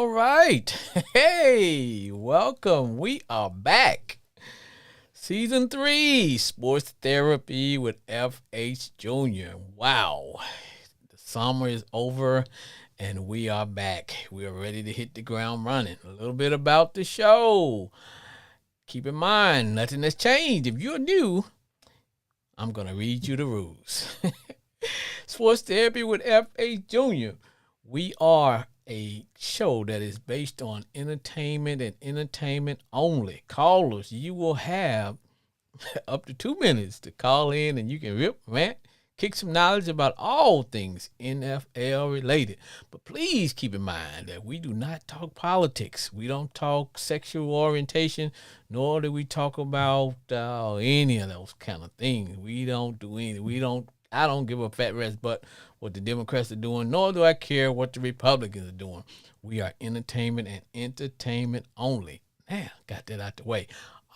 All right. Hey, welcome. We are back. Season 3, Sports Therapy with FH Jr. Wow. The summer is over and we are back. We are ready to hit the ground running. A little bit about the show. Keep in mind, nothing has changed. If you're new, I'm going to read you the rules. Sports Therapy with FH Jr. We are a show that is based on entertainment and entertainment only. Callers, you will have up to 2 minutes to call in and you can rip, rant, kick some knowledge about all things NFL related. But please keep in mind that we do not talk politics. We don't talk sexual orientation, nor do we talk about any of those kind of things. We don't do any. I don't give a fat rest but what the Democrats are doing, nor do I care what the Republicans are doing. We are entertainment and entertainment only. Now, got that out the way.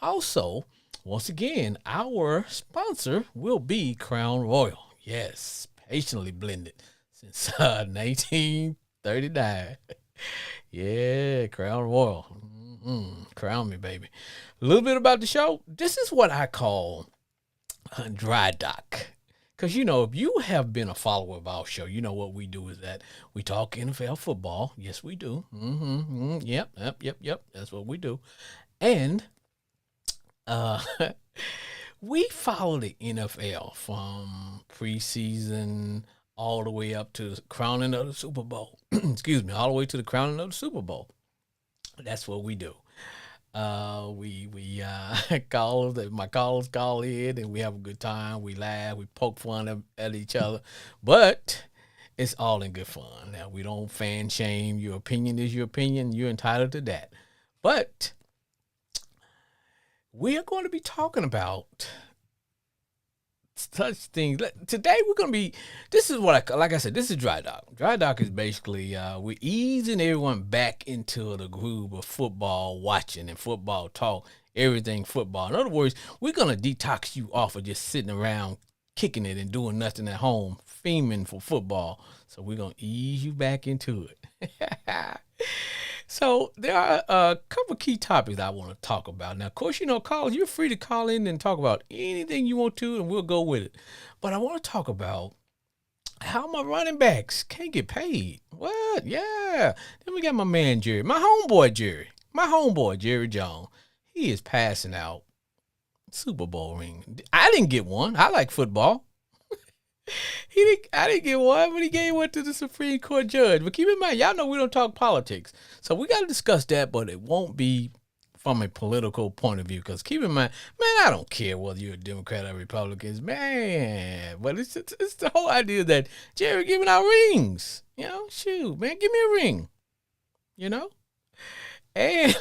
Also, once again, our sponsor will be Crown Royal. Yes, patiently blended since 1939. Yeah, Crown Royal. Crown me, baby. A little bit about the show. This is what I call a dry dock. Because, if you have been a follower of our show, you know what we do is that we talk NFL football. Yes, we do. Yep. That's what we do. And we follow the NFL from preseason all the way up to the crowning of the Super Bowl. Excuse me, all the way to the crowning of the Super Bowl. That's what we do. We call my callers call in and we have a good time. We laugh, we poke fun at each other, but it's all in good fun. Now we don't fan shame. Your opinion is your opinion. You're entitled to that. But we are going to be talking about such things. Today we're going to be, this is what like I said, this is Dry Dock. Dry Dock is basically, we're easing everyone back into the groove of football watching and football talk, everything football. In other words, we're going to detox you off of just sitting around kicking it and doing nothing at home, fiending for football. So we're going to ease you back into it. So there are a couple of key topics I want to talk about. Now, of course, callers, you're free to call in and talk about anything you want to, and we'll go with it. But I want to talk about how my running backs can't get paid. What? Yeah. Then we got my man, Jerry, my homeboy, Jerry Jones. He is passing out Super Bowl ring. I didn't get one. I like football. I didn't get one, but he gave one to the Supreme Court judge. But keep in mind, y'all know we don't talk politics. So we got to discuss that, but it won't be from a political point of view. Because keep in mind, man, I don't care whether you're a Democrat or Republican, man. But it's the whole idea that Jerry giving out rings. Shoot, man, give me a ring. And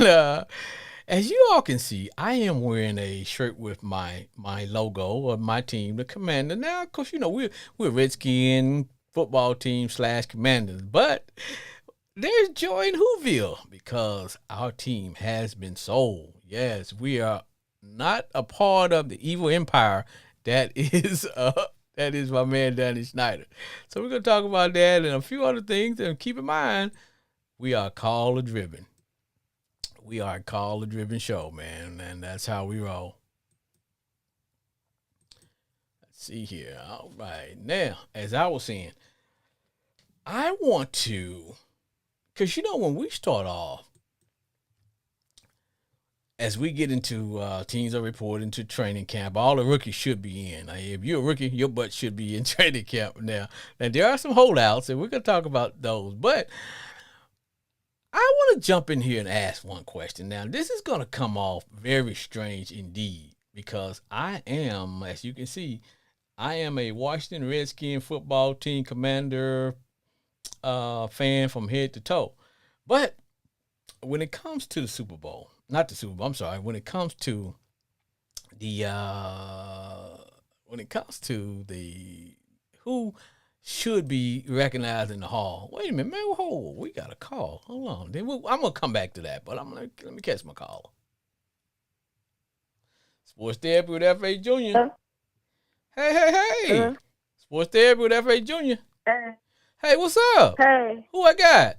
as you all can see, I am wearing a shirt with my logo of my team, the Commander. Now, of course, we're Redskin football team / Commanders, but there's joy in Whoville because our team has been sold. Yes, we are not a part of the evil empire that is my man Danny Snyder. So we're gonna talk about that and a few other things. And keep in mind, we are caller driven. We are a caller-driven show, man, and that's how we roll. Let's see here. All right. Now, as I was saying, I want to, because, when we start off, as we get into teams are reporting to training camp, all the rookies should be in. If you're a rookie, your butt should be in training camp now. Now, there are some holdouts, and we're going to talk about those, but I want to jump in here and ask one question. Now, this is going to come off very strange indeed because I am, as you can see, I am a Washington Redskin football team Commander fan from head to toe. But when it comes to the Super Bowl, not the Super Bowl, I'm sorry, when it comes to the who should be recognized in the hall. Wait a minute, man. Hold, we got a call. Hold on. I'm gonna come back to that, but let me catch my call. Sports Therapy with F.A. Jr. Hey. Sports Therapy with F.A. Jr. Hey. Hey, what's up? Hey. Who I got?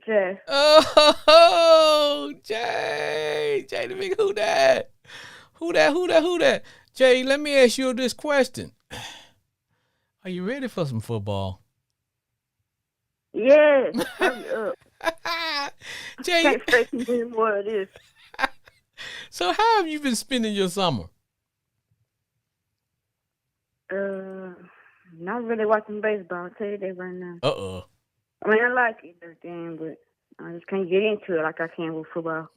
Jay. Oh, Jay. Jay, the big who that? Who that? Who that? Who that? Jay, let me ask you this question. Are you ready for some football? Yes. Hurry up. Jay, Can't stay keep any more of this. so how have you been spending your summer? Uh, Not really watching baseball. I'll tell you that right now. Uh-uh. I mean, I like it, everything, but I just can't get into it like I can with football.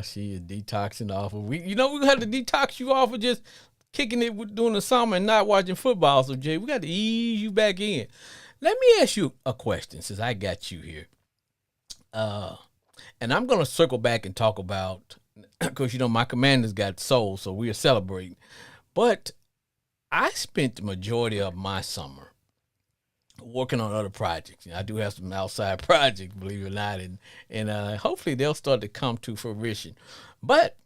She is detoxing off of we're gonna have to detox you off of just kicking it with during the summer and not watching football. So Jay, we got to ease you back in. Let me ask you a question since I got you here. And I'm gonna circle back and talk about because my commanders got sold, so we are celebrating. But I spent the majority of my summer working on other projects. I do have some outside projects, believe it or not, and hopefully they'll start to come to fruition. But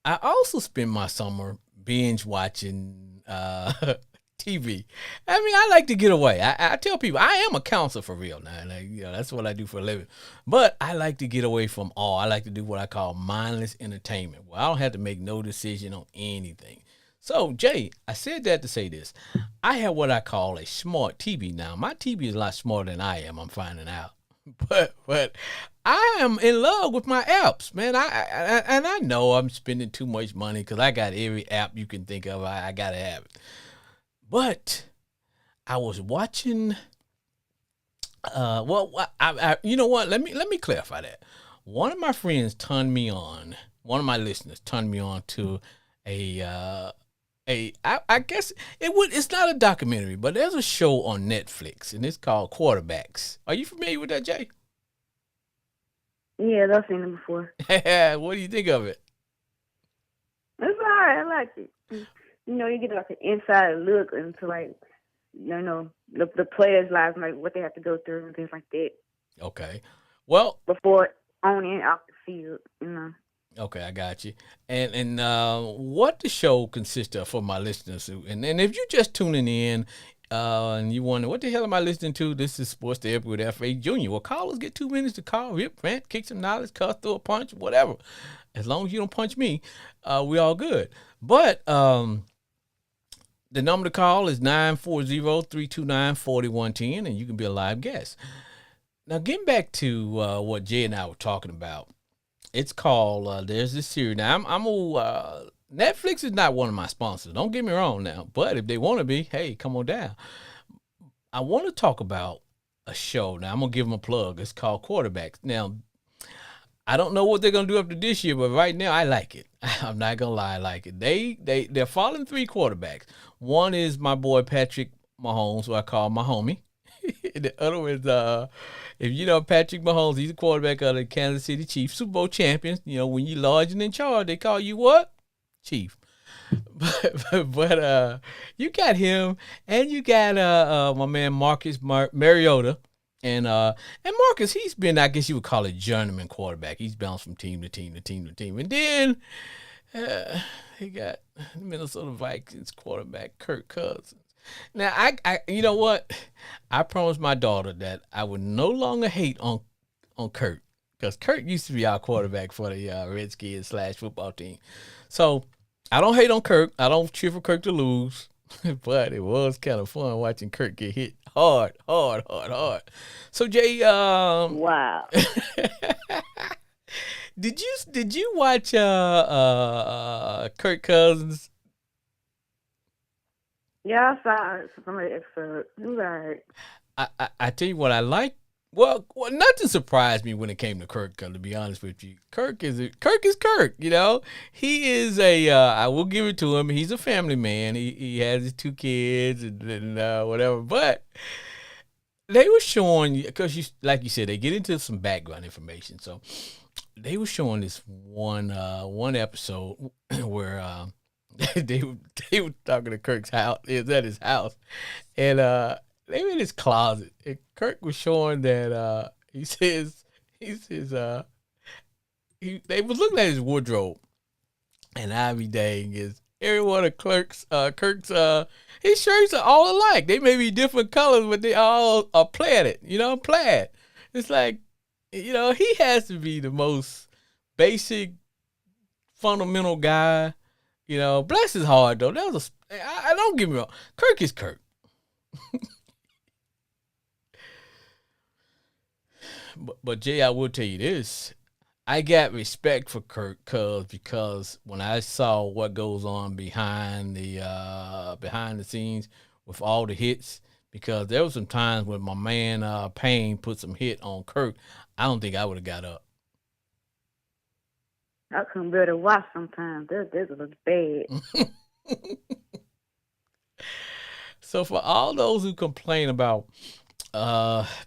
I also spend my summer binge watching TV. I mean, I like to get away. I tell people I am a counselor for real now. That's what I do for a living. But I like to get away from all. I like to do what I call mindless entertainment, where I don't have to make no decision on anything. So, Jay, I said that to say this. I have what I call a smart TV now. My TV is a lot smarter than I am, I'm finding out. But I am in love with my apps, man. I know I'm spending too much money because I got every app you can think of. I gotta have it. But I was watching. You know what? Let me clarify that. One of my friends turned me on. One of my listeners turned me on to I guess it's not a documentary, but there's a show on Netflix and it's called Quarterbacks. Are you familiar with that, Jay? Yeah, I've seen it before. What do you think of it? It's alright. I like it. You get like an inside look into the players' lives, like what they have to go through and things like that. Okay. Well, before on and off the field. Okay, I got you. And what the show consists of for my listeners, and if you just tuning in, and you wonder what the hell am I listening to? This is Sports Therapy with F.A. Jr. Well, callers get 2 minutes to call, rip, rant, kick some knowledge, cuss, throw a punch, whatever. As long as you don't punch me, we all good. But the number to call is 940-329-4110, and you can be a live guest. Now, getting back to what Jay and I were talking about. It's called, there's this series. Now, Netflix is not one of my sponsors. Don't get me wrong now. But if they want to be, hey, come on down. I want to talk about a show. Now, I'm going to give them a plug. It's called Quarterbacks. Now, I don't know what they're going to do after this year, but right now, I like it. I'm not going to lie, I like it. They're following 3 quarterbacks. One is my boy Patrick Mahomes, who I call my homie. The other one is, if you know Patrick Mahomes, he's a quarterback of the Kansas City Chiefs, Super Bowl champions. When you're large and in charge, they call you what? Chief. But you got him, and you got my man Marcus Mariota, and Marcus, he's been, I guess you would call it, journeyman quarterback. He's bounced from team to team to team to team, and then he got the Minnesota Vikings quarterback Kirk Cousins. Now, I you know what? I promised my daughter that I would no longer hate on Kirk, because Kirk used to be our quarterback for the Redskins / football team. So I don't hate on Kirk. I don't cheer for Kirk to lose, but it was kind of fun watching Kirk get hit hard. So Jay, wow. Did you watch Kirk Cousins? Yeah, I saw some of the episodes. It was alright. I tell you what I like. Well, nothing surprised me when it came to Kirk. To be honest with you, Kirk is Kirk. He is I will give it to him. He's a family man. He has his 2 kids and whatever. But they were showing, because like you said, they get into some background information. So they were showing this one episode where they were talking to Kirk's house. It was at his house, and they were in his closet. And Kirk was showing that they was looking at his wardrobe, and Ivy Dang every one of Kirk's his shirts are all alike. They may be different colors, but they all are plaid. Plaid. It's like, he has to be the most basic, fundamental guy. Bless his heart though. I don't get me wrong. Kirk is Kirk. But Jay, I will tell you this. I got respect for Kirk because when I saw what goes on behind the scenes with all the hits, because there was some times when my man Payne put some hit on Kirk, I don't think I would have got up. I couldn't bear to watch sometimes. This looks bad. So for all those who complain about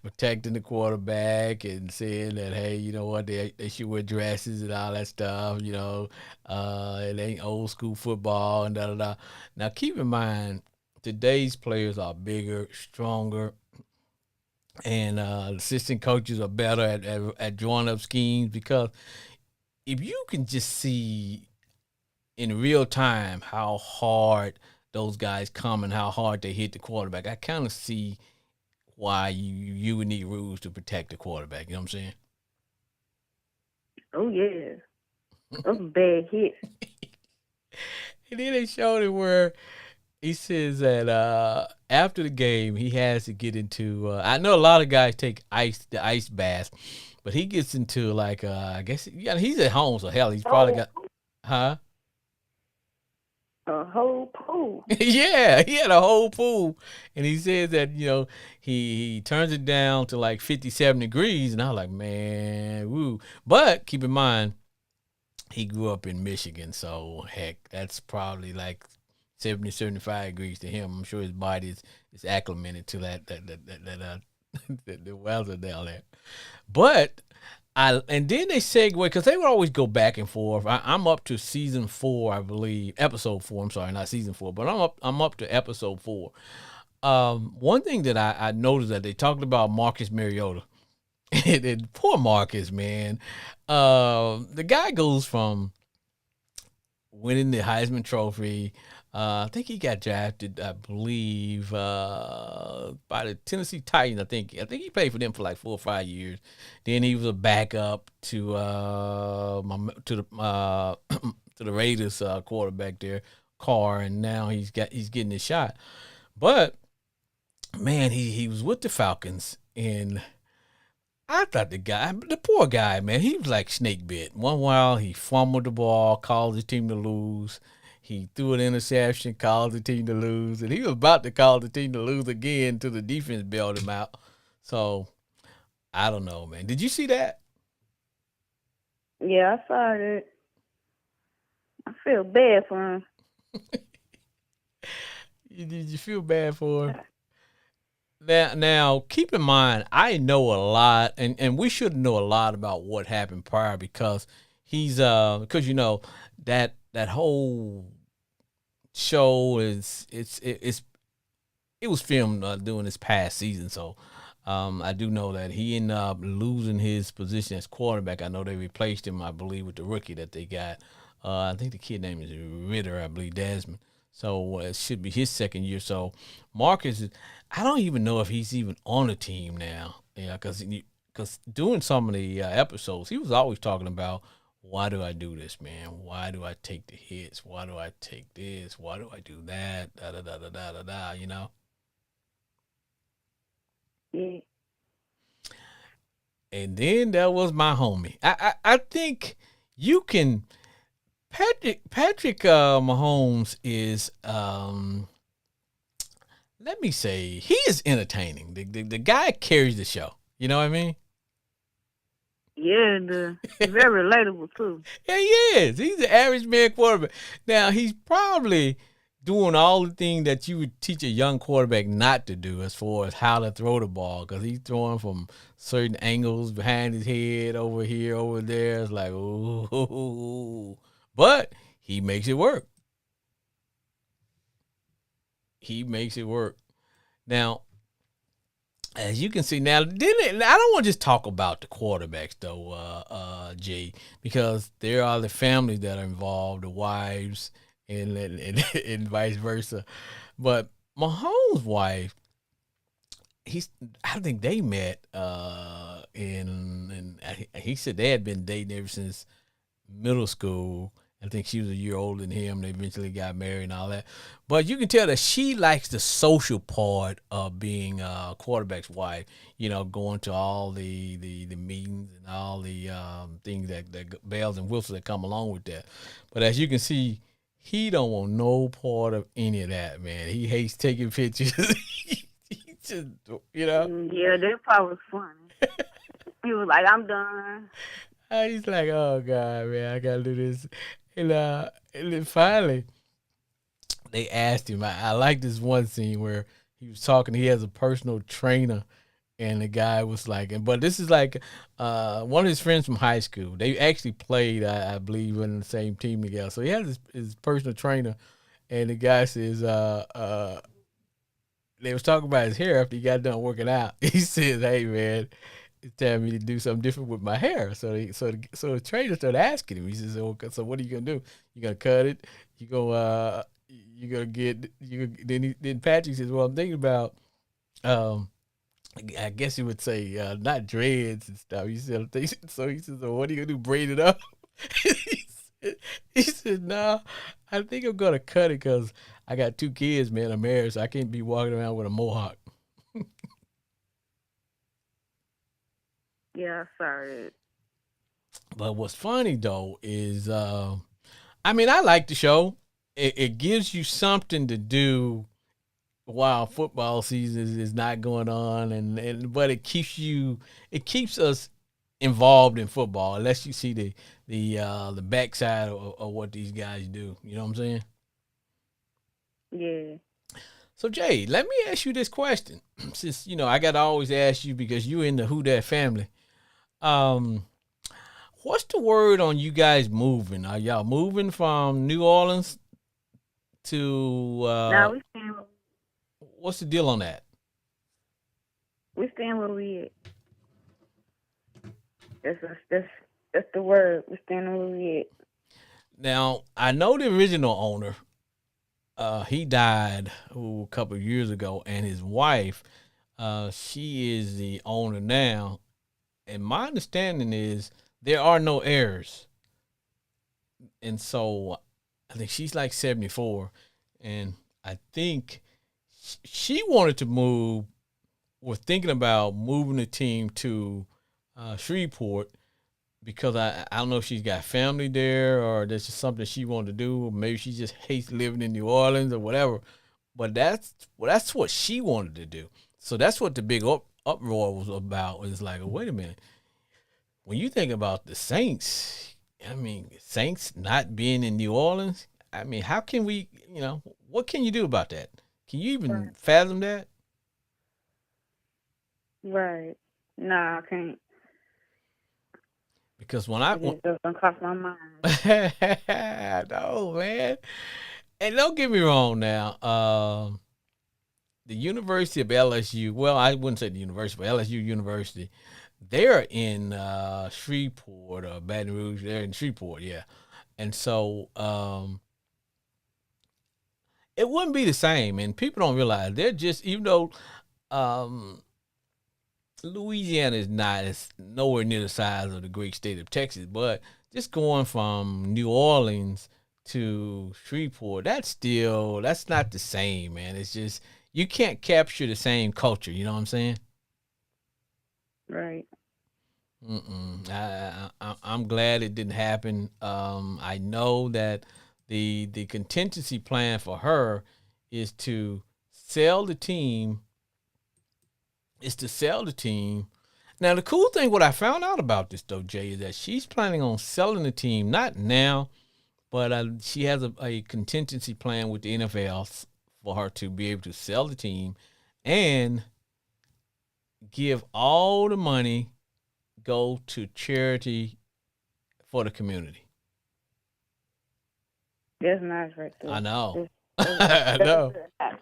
protecting the quarterback and saying that, hey, you know what, they should wear dresses and all that stuff, it ain't old school football and da da da. Now keep in mind, today's players are bigger, stronger, and assistant coaches are better at drawing up schemes, because if you can just see in real time how hard those guys come and how hard they hit the quarterback, I kind of see why you would need rules to protect the quarterback. You know what I'm saying? Oh yeah, those bad hits. And then they showed it where he says that after the game he has to get into. I know a lot of guys take the ice bath, but he gets into like I guess he's at home, so hell, he's probably got, huh? A whole pool. Yeah, he had a whole pool, and he says that he turns it down to like 57 degrees, and I was like, man, woo. But keep in mind, he grew up in Michigan, so heck, that's probably like 70, 75 degrees to him. I'm sure his body is acclimated to that the weather down there. But and then they segue, because they would always go back and forth. I'm up to season 4, I believe, episode 4. I'm sorry, not season 4, but I'm up to episode 4. One thing that I noticed that they talked about Marcus Mariota, and poor Marcus, man. The guy goes from winning the Heisman Trophy. I think he got drafted, I believe, by the Tennessee Titans. I think he played for them for like 4 or 5 years. Then he was a backup to the Raiders quarterback there, Carr, and now he's getting his shot. But man, he was with the Falcons, and I thought the poor guy, man, he was like snake bit. One while he fumbled the ball, caused his team to lose. He threw an interception, caused the team to lose, and he was about to cause the team to lose again till the defense bailed him out. So, I don't know, man. Did you see that? Yeah, I saw it. I feel bad for him. Did you feel bad for him? Now, keep in mind, I know a lot, and we should know a lot about what happened prior, because he's because that whole show it was filmed during this past season, so I do know that he ended up losing his position as quarterback. I know they replaced him, I believe, with the rookie that they got. I think the kid name is Ritter, I believe, Desmond. So it should be his second year. So Marcus, I don't even know if he's even on the team now. Yeah, because doing some of the episodes, he was always talking about, why do I do this, man? Why do I take the hits? Why do I take this? Why do I do that? Da da da da da da da. Yeah. And then there was my homie. I think you can. Patrick Mahomes is let me say, he is entertaining. The guy carries the show. You know what I mean? Yeah, and he's very relatable too. Yeah, he is. He's an average man quarterback. Now, he's probably doing all the things that you would teach a young quarterback not to do, as far as how to throw the ball, because he's throwing from certain angles, behind his head, over here, over there. It's like, ooh. But he makes it work. He makes it work. Now, as you can see now, I don't want to just talk about the quarterbacks though, Jay, because there are the families that are involved, the wives, and vice versa. But Mahomes' wife, he's I think they met and he said they had been dating ever since middle school. I think she was a year older than him. They eventually got married and all that. But you can tell that she likes the social part of being a quarterback's wife. You know, going to all the meetings and all the things that bells and whistles that come along with that. But as you can see, he don't want no part of any of that, man. He hates taking pictures. He just, you know. Yeah, that part was funny. He was like, "I'm done." He's like, oh God, man, I gotta do this. And then finally they asked him. I like this one scene where he was talking. He has a personal trainer, and the guy was like, but this is like one of his friends from high school. They actually played, I believe, in the same team together. So he has his personal trainer, and the guy says, they was talking about his hair after he got done working out. He says, "Hey man, it's telling me to do something different with my hair." So the trainer started asking him. He says, "Okay, so what are you gonna do? You gonna cut it? You gonna get you?" Then Patrick says, "Well, I'm thinking about um." I guess he would say not dreads and stuff. He said, so he says, "So what are you gonna do? Braid it up?" he he said, "No, I think I'm gonna cut it because I got two kids, man. I'm married, so I can't be walking around with a mohawk." Yeah, sorry. But what's funny though is, I mean, I like the show. It gives you something to do while football season is not going on, and but it keeps us involved in football. Unless you see the backside of what these guys do. You know what I'm saying? Yeah. So Jay, let me ask you this question. Since I got to always ask you because you in the Who Dat family. Um, what's the word on you guys moving? Are y'all moving from New Orleans to Now what's the deal on that? we stand where we at. That's the word. We stand where we at. Now I know the original owner. He died a couple of years ago, and his wife, she is the owner now. And my understanding is there are no heirs, and so I think she's like 74, and I think she wanted to move. Was thinking about moving the team to Shreveport because I don't know if she's got family there or that's just something she wanted to do. Or maybe she just hates living in New Orleans or whatever. But that's what she wanted to do. So that's what the big uproar was about. It's like, wait a minute. When you think about the Saints, I mean, Saints not being in New Orleans, I mean, how can we, what can you do about that? Can you even Right. fathom that? Right. Nah, I can't. Because when I, It just doesn't cross my mind. no man, and don't get me wrong now, the University of LSU. Well, I wouldn't say the university, but LSU University. They're in Shreveport or Baton Rouge. They're in Shreveport, yeah. And so it wouldn't be the same. And people don't realize they're just even though um, Louisiana is not it's nowhere near the size of the great state of Texas, but just going from New Orleans to Shreveport, that's not the same, man. It's just you can't capture the same culture. You know what I'm saying? Right. Mm-mm. I'm glad it didn't happen. I know that the contingency plan for her is to sell the team. Is to sell the team. Now the cool thing, what I found out about this though, Jay, is that she's planning on selling the team not now, but she has a contingency plan with the NFL for her to be able to sell the team and give all the money go to charity for the community. That's nice right I there. know. That's, I that's know. good.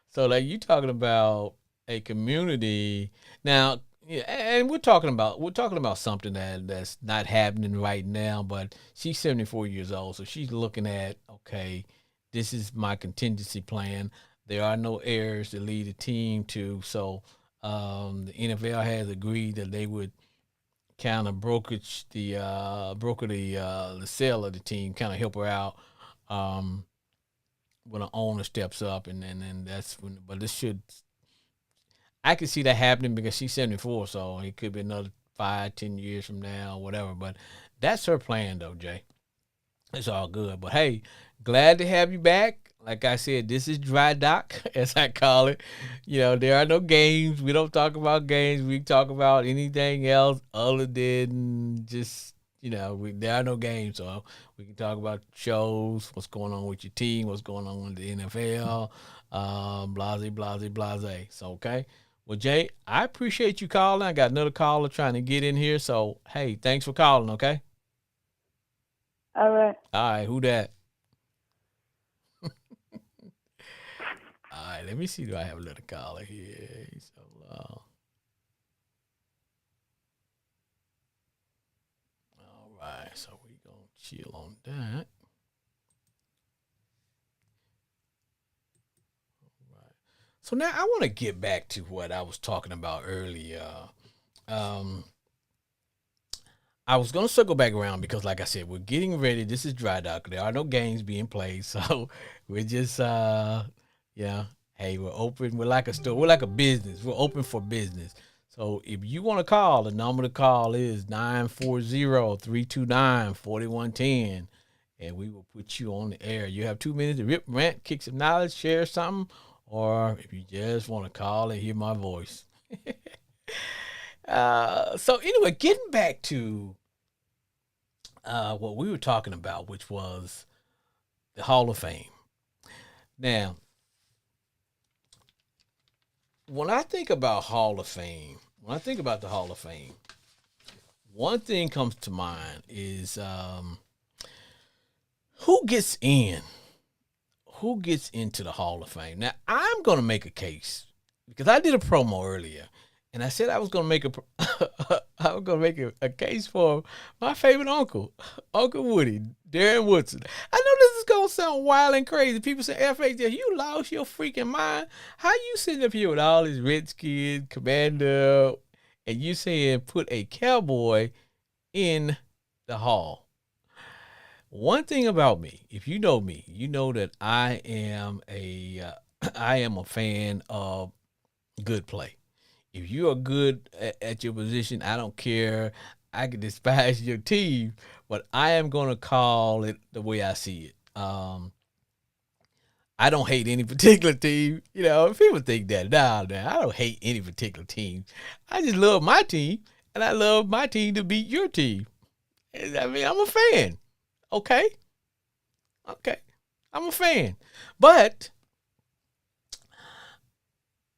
So like you talking about a community now, yeah, and we're talking about something that's not happening right now. But she's 74 years old, so she's looking at okay. this is my contingency plan. There are no heirs to lead the team to, so the NFL has agreed that they would kind of broker the sale of the team, kind of help her out um, when an owner steps up, and that's when. But this should I can see that happening because she's 74, so it could be another 5, 10 years from now, whatever. But that's her plan, though, Jay. It's all good. But hey, glad to have you back. Like I said, this is dry dock, as I call it. There are no games. We don't talk about games. We talk about anything else other than just, there are no games. So we can talk about shows, what's going on with your team, what's going on with the NFL, blase, blase, blase. So, okay. Well, Jay, I appreciate you calling. I got another caller trying to get in here. So, hey, thanks for calling, okay? All right. All right, who that? All right, let me see. Do I have another caller here? So, all right, so we gonna chill on that. All right. So now I want to get back to what I was talking about earlier. Um, I was gonna circle back around because, like I said, we're getting ready. This is dry dock. There are no games being played, so we're just, yeah. Hey, we're open. We're like a store. We're like a business. We're open for business. So if you want to call, the number to call is 940-329-4110, and we will put you on the air. You have 2 minutes to rip, rant, kick some knowledge, share something, or if you just want to call and hear my voice. So anyway, getting back to what we were talking about, which was the Hall of Fame. Now, when I think about Hall of Fame, when I think about the Hall of Fame, one thing comes to mind is who gets in? Who gets into the Hall of Fame? Now, I'm going to make a case because I did a promo earlier, and I said I was going to make I was going to make a case for my favorite uncle, Uncle Woody, Darren Woodson. I know this is going to sound wild and crazy. People say, FHJ, you lost your freaking mind. How you sitting up here with all these Redskins, Commander, and you saying put a cowboy in the Hall? One thing about me, if you know me, you know that I am I am a fan of good play. If you are good at your position, I don't care. I can despise your team, but I am going to call it the way I see it. I don't hate any particular team. If people think that, nah, I don't hate any particular team. I just love my team, and I love my team to beat your team. I mean, I'm a fan. Okay. I'm a fan. But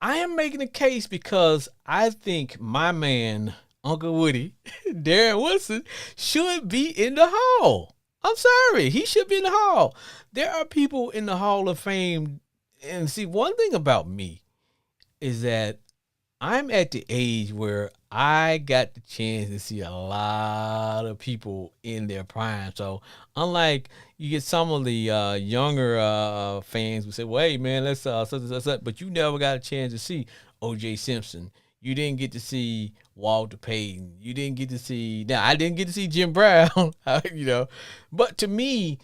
I am making a case because I think my man, Uncle Woody, Darren Woodson, should be in the Hall. I'm sorry. He should be in the Hall. There are people in the Hall of Fame. And see, one thing about me is that I'm at the age where I got the chance to see a lot of people in their prime. So unlike you get some of the younger fans who say, "Well, hey man, let's such," but you never got a chance to see O.J. Simpson. You didn't get to see Walter Payton. You didn't get to see. Now I didn't get to see Jim Brown. But to me,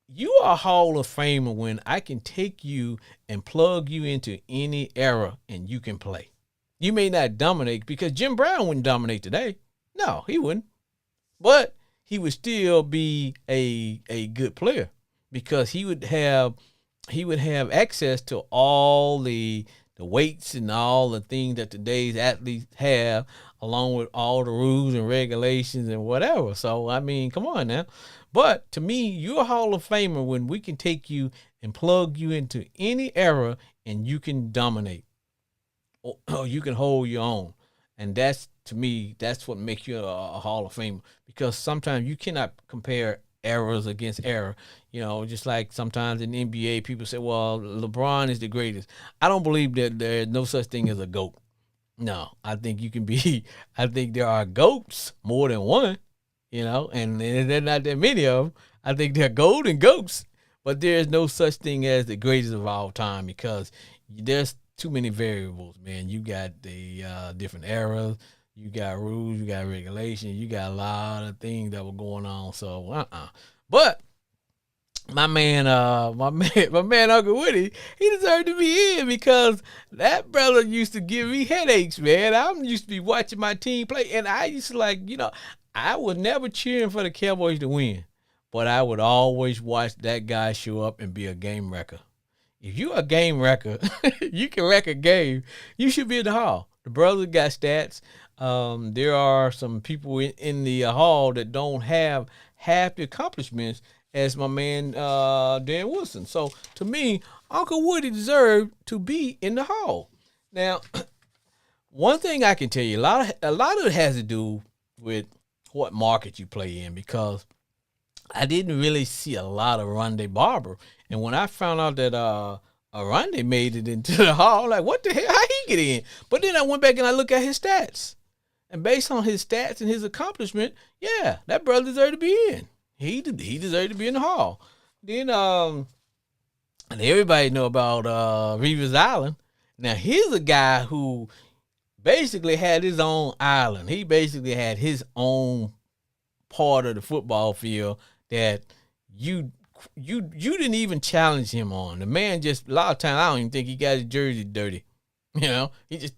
you are a Hall of Famer when I can take you and plug you into any era and you can play. You may not dominate because Jim Brown wouldn't dominate today. No, he wouldn't. But he would still be a good player because he would have access to all the weights and all the things that today's athletes have, along with all the rules and regulations and whatever. So I mean, come on now. But to me, you're a Hall of Famer when we can take you and plug you into any era and you can dominate. Or you can hold your own. And that's, to me, that's what makes you a Hall of Famer. Because sometimes you cannot compare eras against era. Just like sometimes in the NBA, people say, well, LeBron is the greatest. I don't believe that there's no such thing as a GOAT. No, I think you can be, I think there are GOATs, more than one, and there's not that many of them. I think they're golden GOATs. But there's no such thing as the greatest of all time because there's too many variables, man. You got the different eras, you got rules, you got regulations, you got a lot of things that were going on. So, But my man Uncle Woody, he deserved to be in because that brother used to give me headaches, man. I used to be watching my team play, and I used to I was never cheering for the Cowboys to win, but I would always watch that guy show up and be a game wrecker. If you're a game wrecker, you can wreck a game. You should be in the hall. The brother got stats. There are some people in the hall that don't have half the accomplishments as my man Dan Wilson. So to me, Uncle Woody deserved to be in the hall. Now, one thing I can tell you, a lot of it has to do with what market you play in because I didn't really see a lot of Rondé Barber. And when I found out that Rondé made it into the hall, I'm like, what the hell? How he get in? But then I went back and I looked at his stats. And based on his stats and his accomplishment, yeah, that brother deserved to be in. He deserved to be in the hall. Then and everybody know about Reeves Island. Now here's a guy who basically had his own island. He basically had his own part of the football field that you didn't even challenge him on. The man just a lot of times I don't even think he got his jersey dirty. You know, he just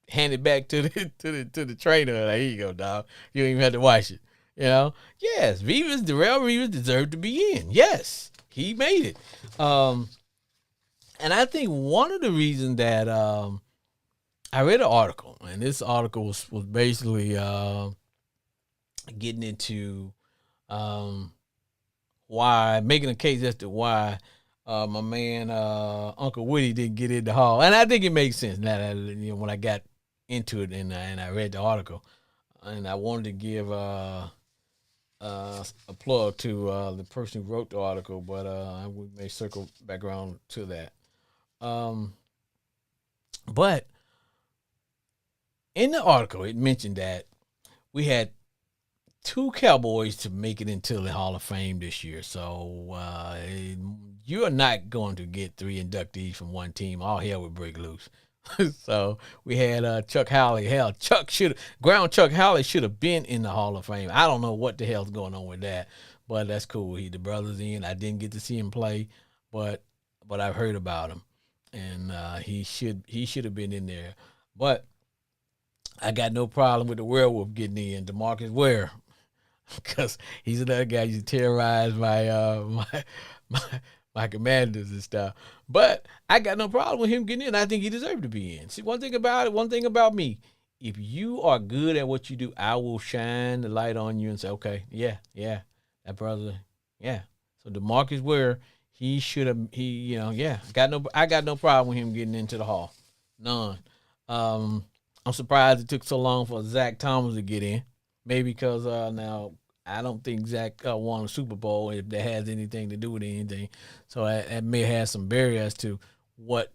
handed back to the trainer. Like, here you go, dog. You don't even have to wash it. You know, yes, Darrell Reeves deserved to be in. Yes, he made it. And I think one of the reasons that I read an article, and this article was basically getting into why, making a case as to why my man Uncle Woody didn't get in the hall, and I think it makes sense now that when I got into it and I read the article, and I wanted to give a plug to the person who wrote the article, but we may circle back around to that. But in the article, it mentioned that we had 2 Cowboys to make it into the Hall of Fame this year. So you are not going to get 3 inductees from one team. All hell would break loose. So we had Chuck Howley. Hell, Chuck Howley should have been in the Hall of Fame. I don't know what the hell's going on with that, but that's cool. The brother's in. I didn't get to see him play, but I've heard about him, and he should have been in there. But I got no problem with the werewolf getting in, DeMarcus Ware, because he's another guy who used to terrorize my commanders and stuff. But I got no problem with him getting in. I think he deserved to be in. See, one thing about me, if you are good at what you do, I will shine the light on you and say, okay, yeah, that brother, yeah. So DeMarcus Ware, he should have, I got no problem with him getting into the hall. None. I'm surprised it took so long for Zach Thomas to get in. Maybe because now I don't think Zach won a Super Bowl, if that has anything to do with anything. So that may have some barriers to why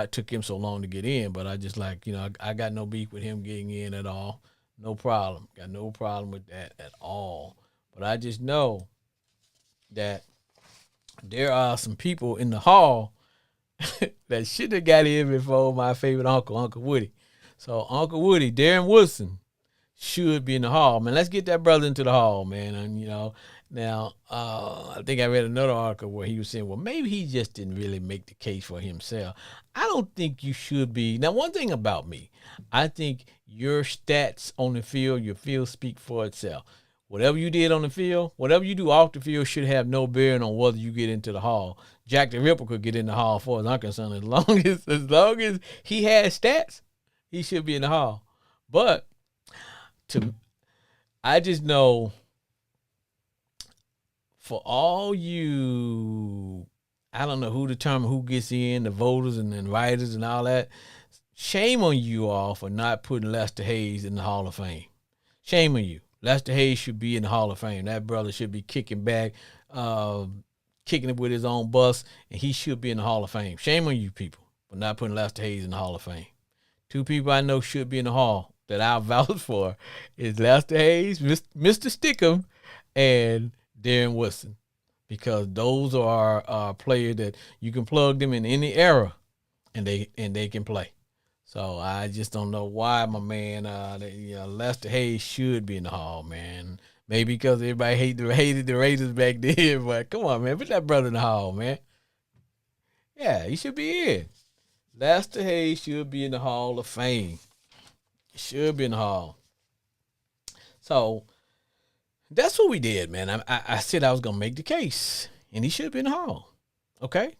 it took him so long to get in. But I just I got no beef with him getting in at all. No problem. Got no problem with that at all. But I just know that there are some people in the hall that should have got in before my favorite uncle, Uncle Woody. So Uncle Woody, Darren Woodson, should be in the hall, man. Let's get that brother into the hall, man. And now I think I read another article where he was saying, well, maybe he just didn't really make the case for himself. I don't think you should be. Now, one thing about me, I think your stats on the field, your field speak for itself. Whatever you did on the field, whatever you do off the field should have no bearing on whether you get into the hall. Jack the Ripper could get in the hall, as far as I'm concerned. As long as he has stats, he should be in the hall. But I just know, for all you, I don't know who determines who gets in, the voters and then writers and all that. Shame on you all for not putting Lester Hayes in the Hall of Fame. Shame on you. Lester Hayes should be in the Hall of Fame. That brother should be kicking back, kicking it with his own bus, and he should be in the Hall of Fame. Shame on you people for not putting Lester Hayes in the Hall of Fame. 2 people I know should be in the Hall that I'll vouch for is Lester Hayes, Mr. Stickum, and Darren Woodson. because those are players that you can plug them in any era and they can play. So I just don't know why my man, Lester Hayes should be in the Hall, man. Maybe because everybody hated the Raiders back then, but come on, man, put that brother in the Hall, man. Yeah, he should be in. Lester Hayes should be in the Hall of Fame. He should be in the Hall. So that's what we did, man. I said I was gonna make the case, and he should be in the Hall. Okay,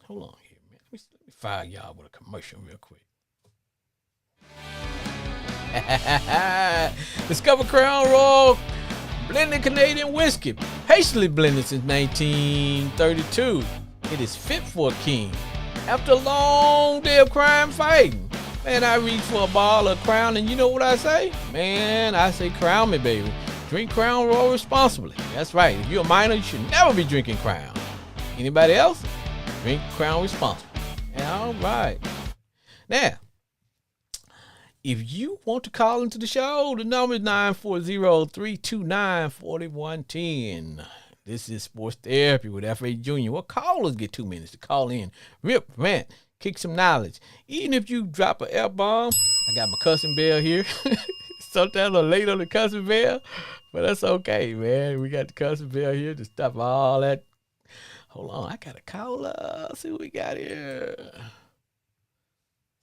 hold on here, man. Let me fire y'all with a commercial real quick. Discover Crown Royal blended Canadian whiskey, hastily blended since 1932. It is fit for a king. After a long day of crime fighting, man, I reach for a bottle of Crown, and you know what I say? Man, I say Crown me, baby. Drink Crown Royal responsibly. That's right. If you're a minor, you should never be drinking Crown. Anybody else? Drink Crown responsibly. All right. Now, if you want to call into the show, the number is 940-329-4110. This is Sports Therapy with F.A. Jr. What callers get 2 minutes to call in, rip, rant, kick some knowledge. Even if you drop an F-bomb, I got my cussing bell here. Sometimes I'm late on the cussing bell, but that's okay, man. We got the cussing bell here to stop all that. Hold on, I got a caller. Let's see what we got here.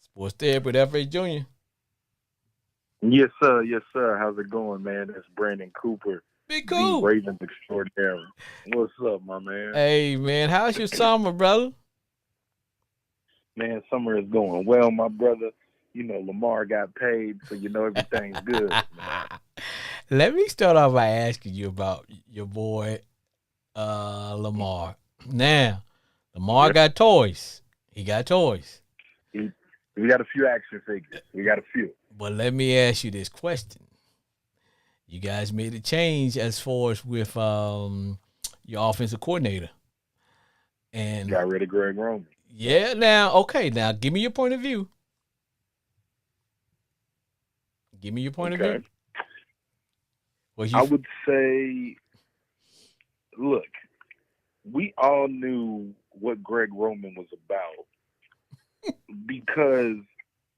Sports Therapy with F.A. Jr. Yes, sir. Yes, sir. How's it going, man? It's Brandon Cooper. Be cool. The Ravens extraordinary. What's up, my man? Hey, man. How's your summer, brother? Man, summer is going well, my brother. You know, Lamar got paid, so you know everything's good. Let me start off by asking you about your boy, Lamar. Now, Lamar got toys. He got toys. We got a few action figures. We got a few. But let me ask you this question. You guys made a change as far as with your offensive coordinator. And got rid of Greg Roman. Yeah, now give me your point of view. Give me your point of view. I would say, look, we all knew what Greg Roman was about because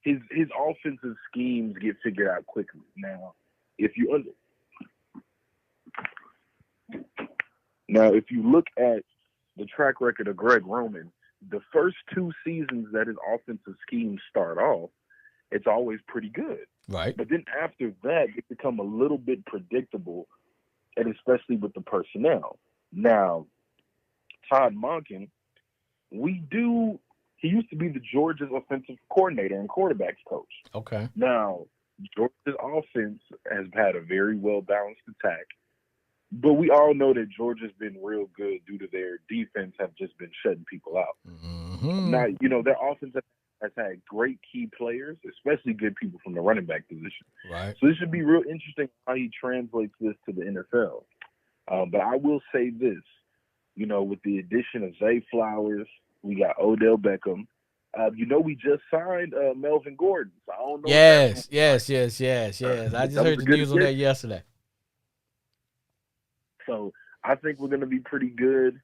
his offensive schemes get figured out quickly. Now, if you look at the track record of Greg Roman, the first 2 seasons that his offensive schemes start off, it's always pretty good. Right. But then after that, it become a little bit predictable, and especially with the personnel. Now, Todd Monken, he used to be the Georgia's offensive coordinator and quarterbacks coach. Okay. Now, Georgia's offense has had a very well-balanced attack, but we all know that Georgia's been real good due to their defense have just been shutting people out. Mm-hmm. Now, their offense has had great key players, especially good people from the running back position. Right. So this should be real interesting how he translates this to the NFL. But I will say this, with the addition of Zay Flowers, we got Odell Beckham. We just signed Melvin Gordon. So I don't know. Yes. I just heard the news on that yesterday. So I think we're going to be pretty good.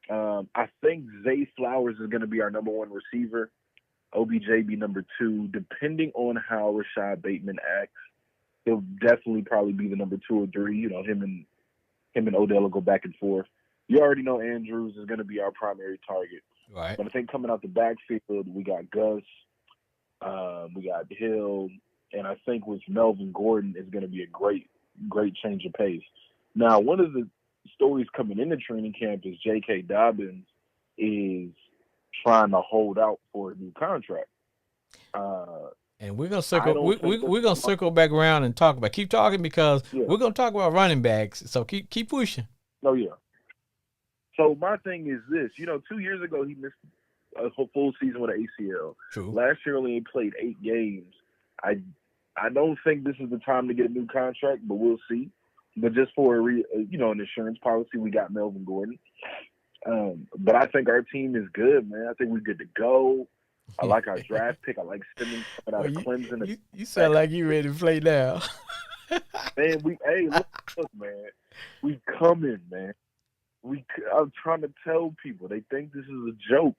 I think Zay Flowers is going to be our number 1 receiver. OBJ be number 2. Depending on how Rashad Bateman acts, he'll definitely probably be the number 2 or 3. Him and Odell will go back and forth. You already know Andrews is going to be our primary target. Right. But I think coming out the backfield, we got Gus, we got Hill, and I think with Melvin Gordon is going to be a great change of pace. Now, one of the stories coming into training camp is J.K. Dobbins is trying to hold out for a new contract. And we're gonna circle. We're gonna circle back around and talk about. Keep talking because we're gonna talk about running backs. So keep pushing. Oh yeah. So my thing is this. 2 years ago he missed a full season with an ACL. True. Last year only played 8 games. I don't think this is the time to get a new contract, but we'll see. But just for an insurance policy, we got Melvin Gordon. But I think our team is good, man. I think we're good to go. I like our draft pick. I like Simmons coming out of Clemson. You sound like you ready to play now. Man, look, man. We coming, man. I'm trying to tell people they think this is a joke.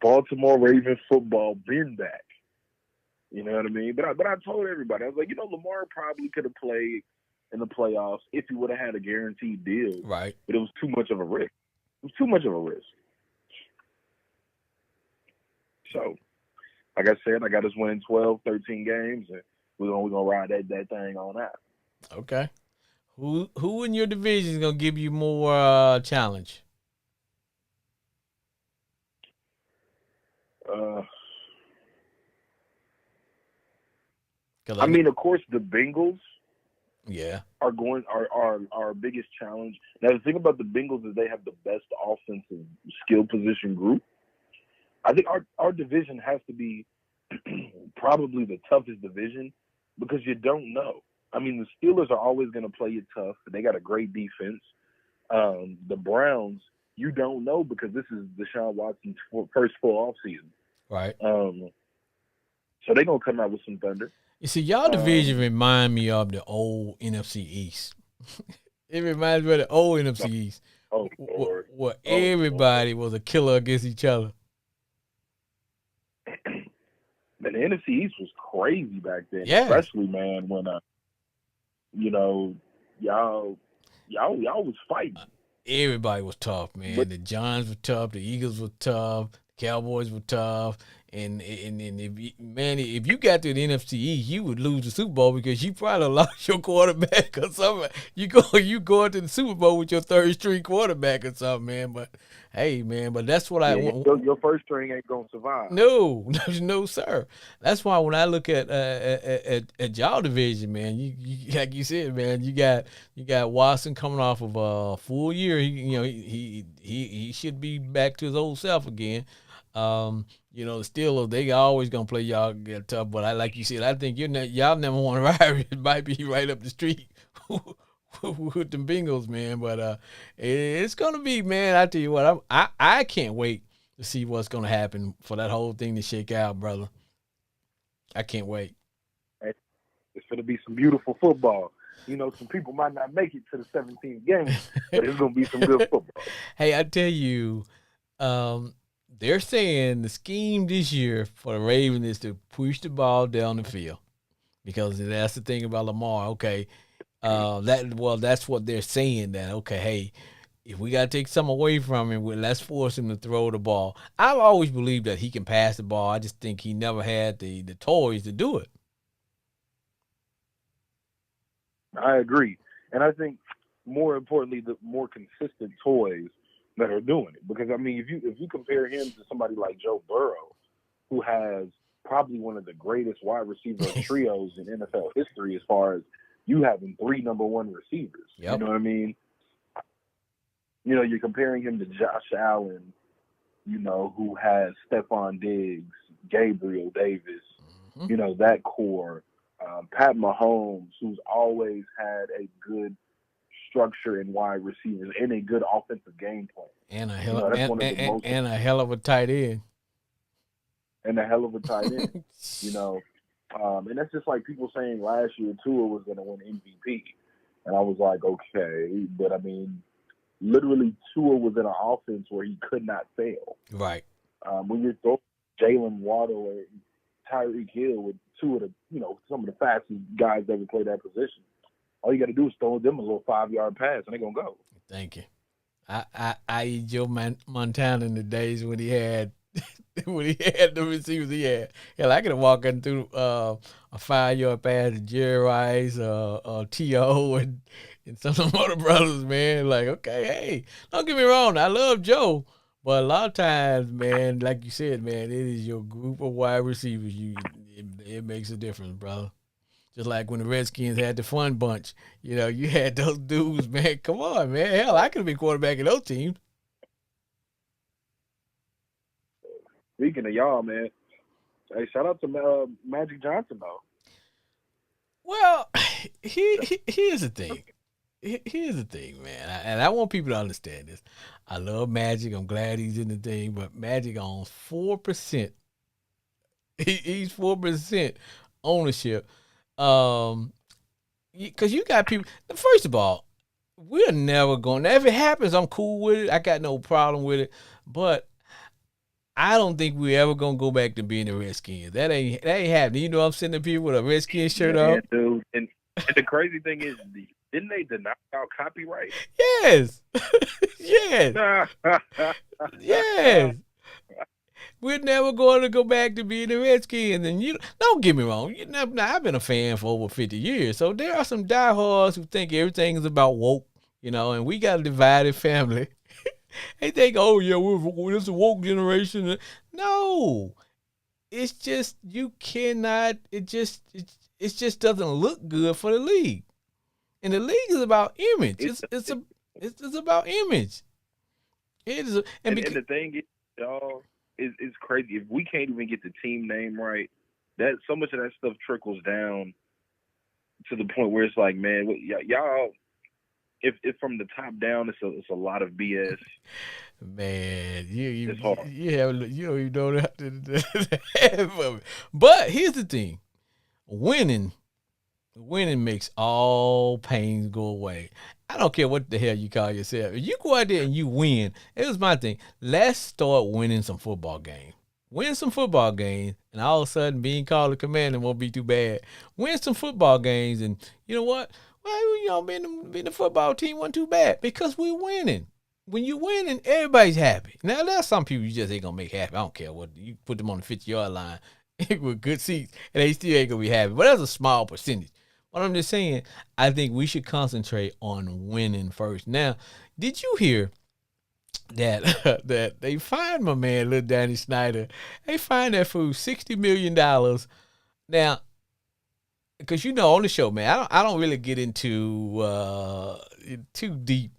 Baltimore Ravens football been back. You know what I mean? But I told everybody, I was like, Lamar probably could have played in the playoffs if he would have had a guaranteed deal. Right. But it was too much of a risk. It was too much of a risk. So, like I said, I got us winning 12, 13 games, and we're gonna ride that thing on out. Okay. Who in your division is gonna give you more challenge? I mean, of course, the Bengals. Yeah. Are our biggest challenge. Now the thing about the Bengals is they have the best offensive skill position group. I think our division has to be probably the toughest division because you don't know. I mean, the Steelers are always going to play you tough. They got a great defense. The Browns, you don't know because this is Deshaun Watson's first full offseason. Right. So they're going to come out with some thunder. You see, y'all division remind me of the old NFC East. It reminds me of the old NFC East. Oh, Lord. Where everybody was a killer against each other. Man, the NFC East was crazy back then. Yeah. Especially, man, when, y'all was fighting. Everybody was tough, man. But the Giants were tough. The Eagles were tough. The Cowboys were tough. And if you got to the NFC East, you would lose the Super Bowl because you probably lost your quarterback or something. You go into the Super Bowl with your third string quarterback or something, man. But hey, man, that's what I want. Your first string ain't gonna survive. No, no, sir. That's why when I look at y'all division, man, you like you said, man, you got Watson coming off of a full year. He should be back to his old self again. The Steelers, they always gonna play y'all get tough, but like you said, I think y'all number one rivalry might be right up the street with the Bengals, man. But it's gonna be, man. I tell you what, I can't wait to see what's gonna happen for that whole thing to shake out, brother. I can't wait. It's gonna be some beautiful football. Some people might not make it to the 17th game, but it's gonna be some good football. Hey, I tell you, they're saying the scheme this year for the Ravens is to push the ball down the field because that's the thing about Lamar. Okay, that's what they're saying. That okay, hey, if we got to take some away from him, let's force him to throw the ball. I've always believed that he can pass the ball. I just think he never had the toys to do it. I agree, and I think more importantly, the more consistent toys that are doing it. Because I mean, if you compare him to somebody like Joe Burrow, who has probably one of the greatest wide receiver trios in NFL history, as far as you having 3 number 1 receivers. Yep. You know what I mean? You're comparing him to Josh Allen, who has Stephon Diggs, Gabriel Davis, that core. Pat Mahomes, who's always had a good structure in wide receivers and a good offensive game plan. And a hell of a tight end. And a hell of a tight end. And that's just like people saying last year Tua was going to win MVP. And I was like, okay. But, I mean, literally Tua was in an offense where he could not fail. Right. When you're throwing Jalen Waddle or Tyreek Hill with 2 of the, some of the fastest guys that ever play that position, all you got to do is throw them a little 5-yard pass, and they're going to go. Thank you. I eat Joe Montana in the days when he had the receivers he had. Hell, I could have walked in through a 5-yard pass to Jerry Rice, T.O., and some of them other brothers, man. Like, okay, hey, don't get me wrong. I love Joe, but a lot of times, man, like you said, man, it is your group of wide receivers. It makes a difference, brother. Just like when the Redskins had the fun bunch, you had those dudes, man. Come on, man. Hell, I could have been quarterback in those teams. Speaking of y'all, man, hey, shout out to Magic Johnson, though. Well, here's the thing. Here's the thing, man. And I want people to understand this. I love Magic. I'm glad he's in the thing, but Magic owns 4%. He's 4% ownership. Because you got people. First of all, we're never going. If it happens, I'm cool with it. I got no problem with it. But I don't think we're ever gonna go back to being a Redskin. That ain't happening. You know, I'm sitting up here with a Redskin shirt Man, on. dude. And the crazy thing is, didn't they deny our copyright? Yes, yes, yes. We're never going to go back to being the Redskins. And you don't get me wrong. Now, I've been a fan for over 50 years, so there are some diehards who think everything is about woke, and we got a divided family. They think, oh yeah, we're this a woke generation. No, it's just you cannot. It just doesn't look good for the league, and the league is about image. It's about image. It is, and the thing is, y'all, it's crazy. If we can't even get the team name right, that so much of that stuff trickles down to the point where it's like, man, y'all. If from the top down, it's a lot of BS. Man, you It's hard. you have you don't even know the half of it. But here's the thing: winning makes all pains go away. I don't care what the hell you call yourself. If you go out there and you win, it was my thing. Let's start winning some football games. Win some football games, and all of a sudden being called a commander won't be too bad. Win some football games, and you know what? Well, being the football team wasn't too bad because we're winning. When you're winning, everybody's happy. Now, there's some people you just ain't gonna make happy. I don't care what you put them on the 50-yard line with good seats, and they still ain't gonna be happy. But that's a small percentage. But I'm just saying, I think we should concentrate on winning first. Now, did you hear that that they fined my man, little Danny Snyder? They fined that fool $60 million. Now, because on the show, man, I don't really get into too deep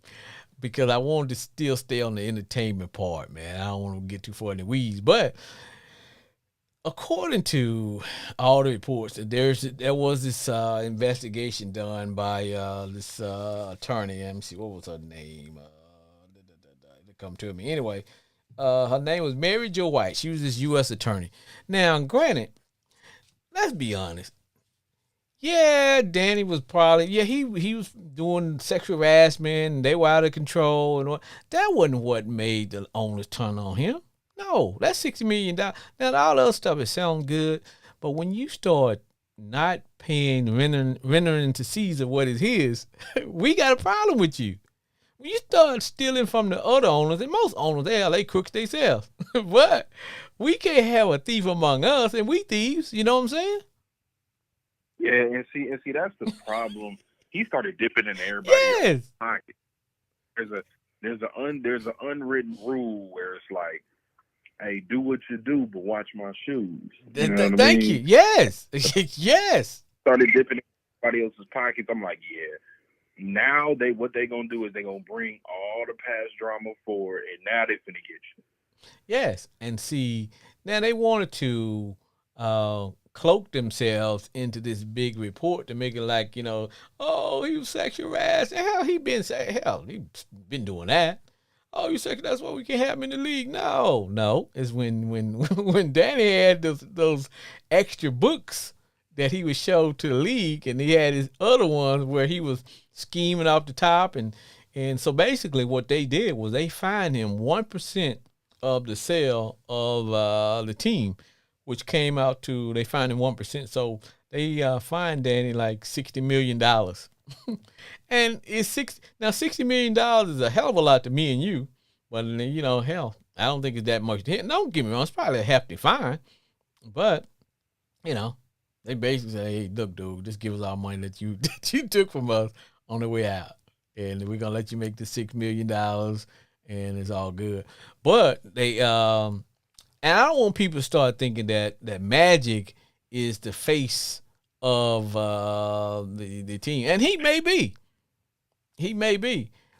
because I wanted to still stay on the entertainment part, man. I don't want to get too far in the weeds, but according to all the reports, there was this investigation done by this attorney. Let me see, what was her name? It come to me anyway. Her name was Mary Jo White. She was this U.S. attorney. Now, granted, let's be honest. Yeah, Danny was probably he was doing sexual harassment and they were out of control and that wasn't what made the owners turn on him. No, that's $60 million. Now all the other stuff it sounds good, but when you start not paying rendering to Caesar what is his, we got a problem with you. When you start stealing from the other owners, and most owners they crooks themselves, but we can't have a thief among us, and we thieves. You know what I'm saying? Yeah, and see, that's the problem. He started dipping in everybody's pocket. There's an unwritten rule where it's like, hey, do what you do, but watch my shoes. You know what I mean? Thank you. Yes, yes. Started dipping in everybody else's pockets. I'm like, yeah. Now what they gonna do is they gonna bring all the past drama forward, and now they finna get you. Yes, and see, now they wanted to cloak themselves into this big report to make it like, oh, he was sexual harassed. Hell, he been doing that. Oh, you sexual? That's why we can't have him in the league. No, it's when when Danny had those extra books that he would show to the league, and he had his other ones where he was scheming off the top, and so basically what they did was they fined him 1% of the sale of the team, which came out to they fined him 1%. So they fined Danny like $60 million, and it's $60 million is a hell of a lot to me and you, but hell, I don't think it's that much. Don't get me wrong, it's probably a hefty fine, but they basically say, hey, look, dude, just give us our money that you took from us on the way out, and we're gonna let you make the $6 million, and it's all good. But they and I don't want people to start thinking that Magic is the face of the team, and he may be,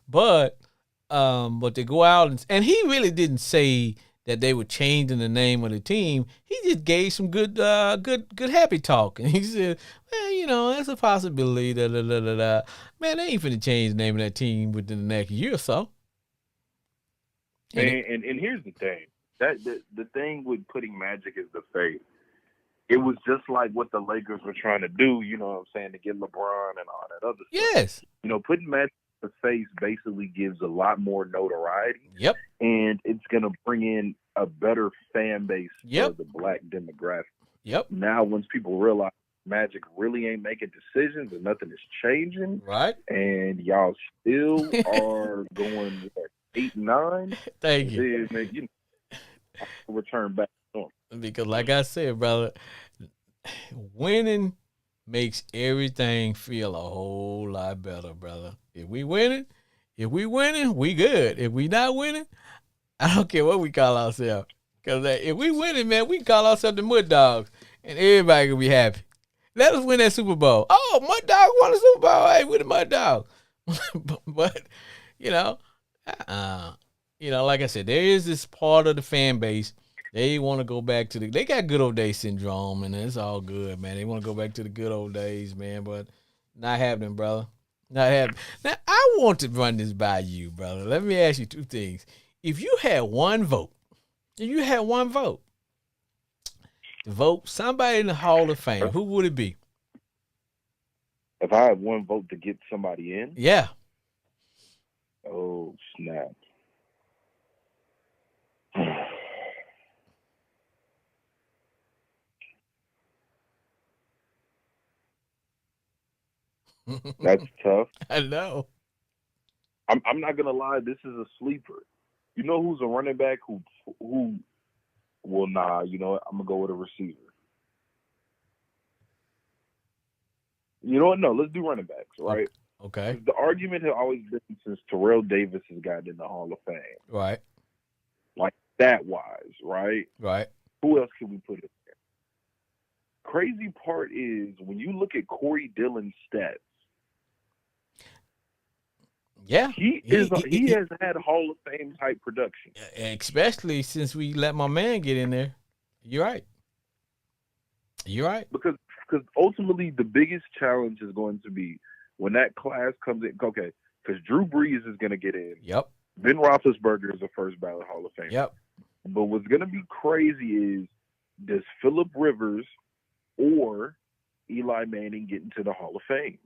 but they go out and he really didn't say that they were changing the name of the team. He just gave some good happy talk, and he said, well, that's a possibility. Da, da, da, da, da. Man, they ain't finna change the name of that team within the next year or so. And here's the thing. That the thing with putting Magic as the face, it was just like what the Lakers were trying to do, you know what I'm saying, to get LeBron and all that other stuff. Yes. Putting Magic as the face basically gives a lot more notoriety. Yep. And it's going to bring in a better fan base Yep. for the black demographic. Yep. Now, once people realize Magic really ain't making decisions and nothing is changing, Right. and y'all still are going 8-9, Thank you. then, man, return back to normal. Because like I said, brother, winning makes everything feel a whole lot better, brother. If we winning, we good. If we not winning, I don't care what we call ourselves. Because if we winning, man, we call ourselves the Mud Dogs, and everybody can be happy. Let us win that Super Bowl. Oh, Mud Dog won a Super Bowl. Hey, we're the Mud Dog. but, like I said, there is this part of the fan base. They want to go back to they got good old days syndrome, and it's all good, man. They want to go back to the good old days, man, but not happening, brother. Not happening. Now, I want to run this by you, brother. Let me ask you two things. If you had one vote, to vote somebody in the Hall of Fame, who would it be? If I had one vote to get somebody in? Yeah. Oh, snap. That's tough. I know. I'm not gonna lie. This is a sleeper. You know who's a running back who? Well, nah. You know what? I'm gonna go with a receiver. You know what? No, let's do running backs, right? Okay. The argument has always been since Terrell Davis has gotten in the Hall of Fame. Right. Like that wise, right? Right. Who else can we put in there? Crazy part is when you look at Corey Dillon's stats. Yeah, he has had Hall of Fame type production, especially since we let my man get in there. You're right. Because ultimately the biggest challenge is going to be when that class comes in. Okay, because Drew Brees is going to get in. Yep. Ben Roethlisberger is a first ballot Hall of Fame. Yep. But what's going to be crazy is does Phillip Rivers or Eli Manning get into the Hall of Fame?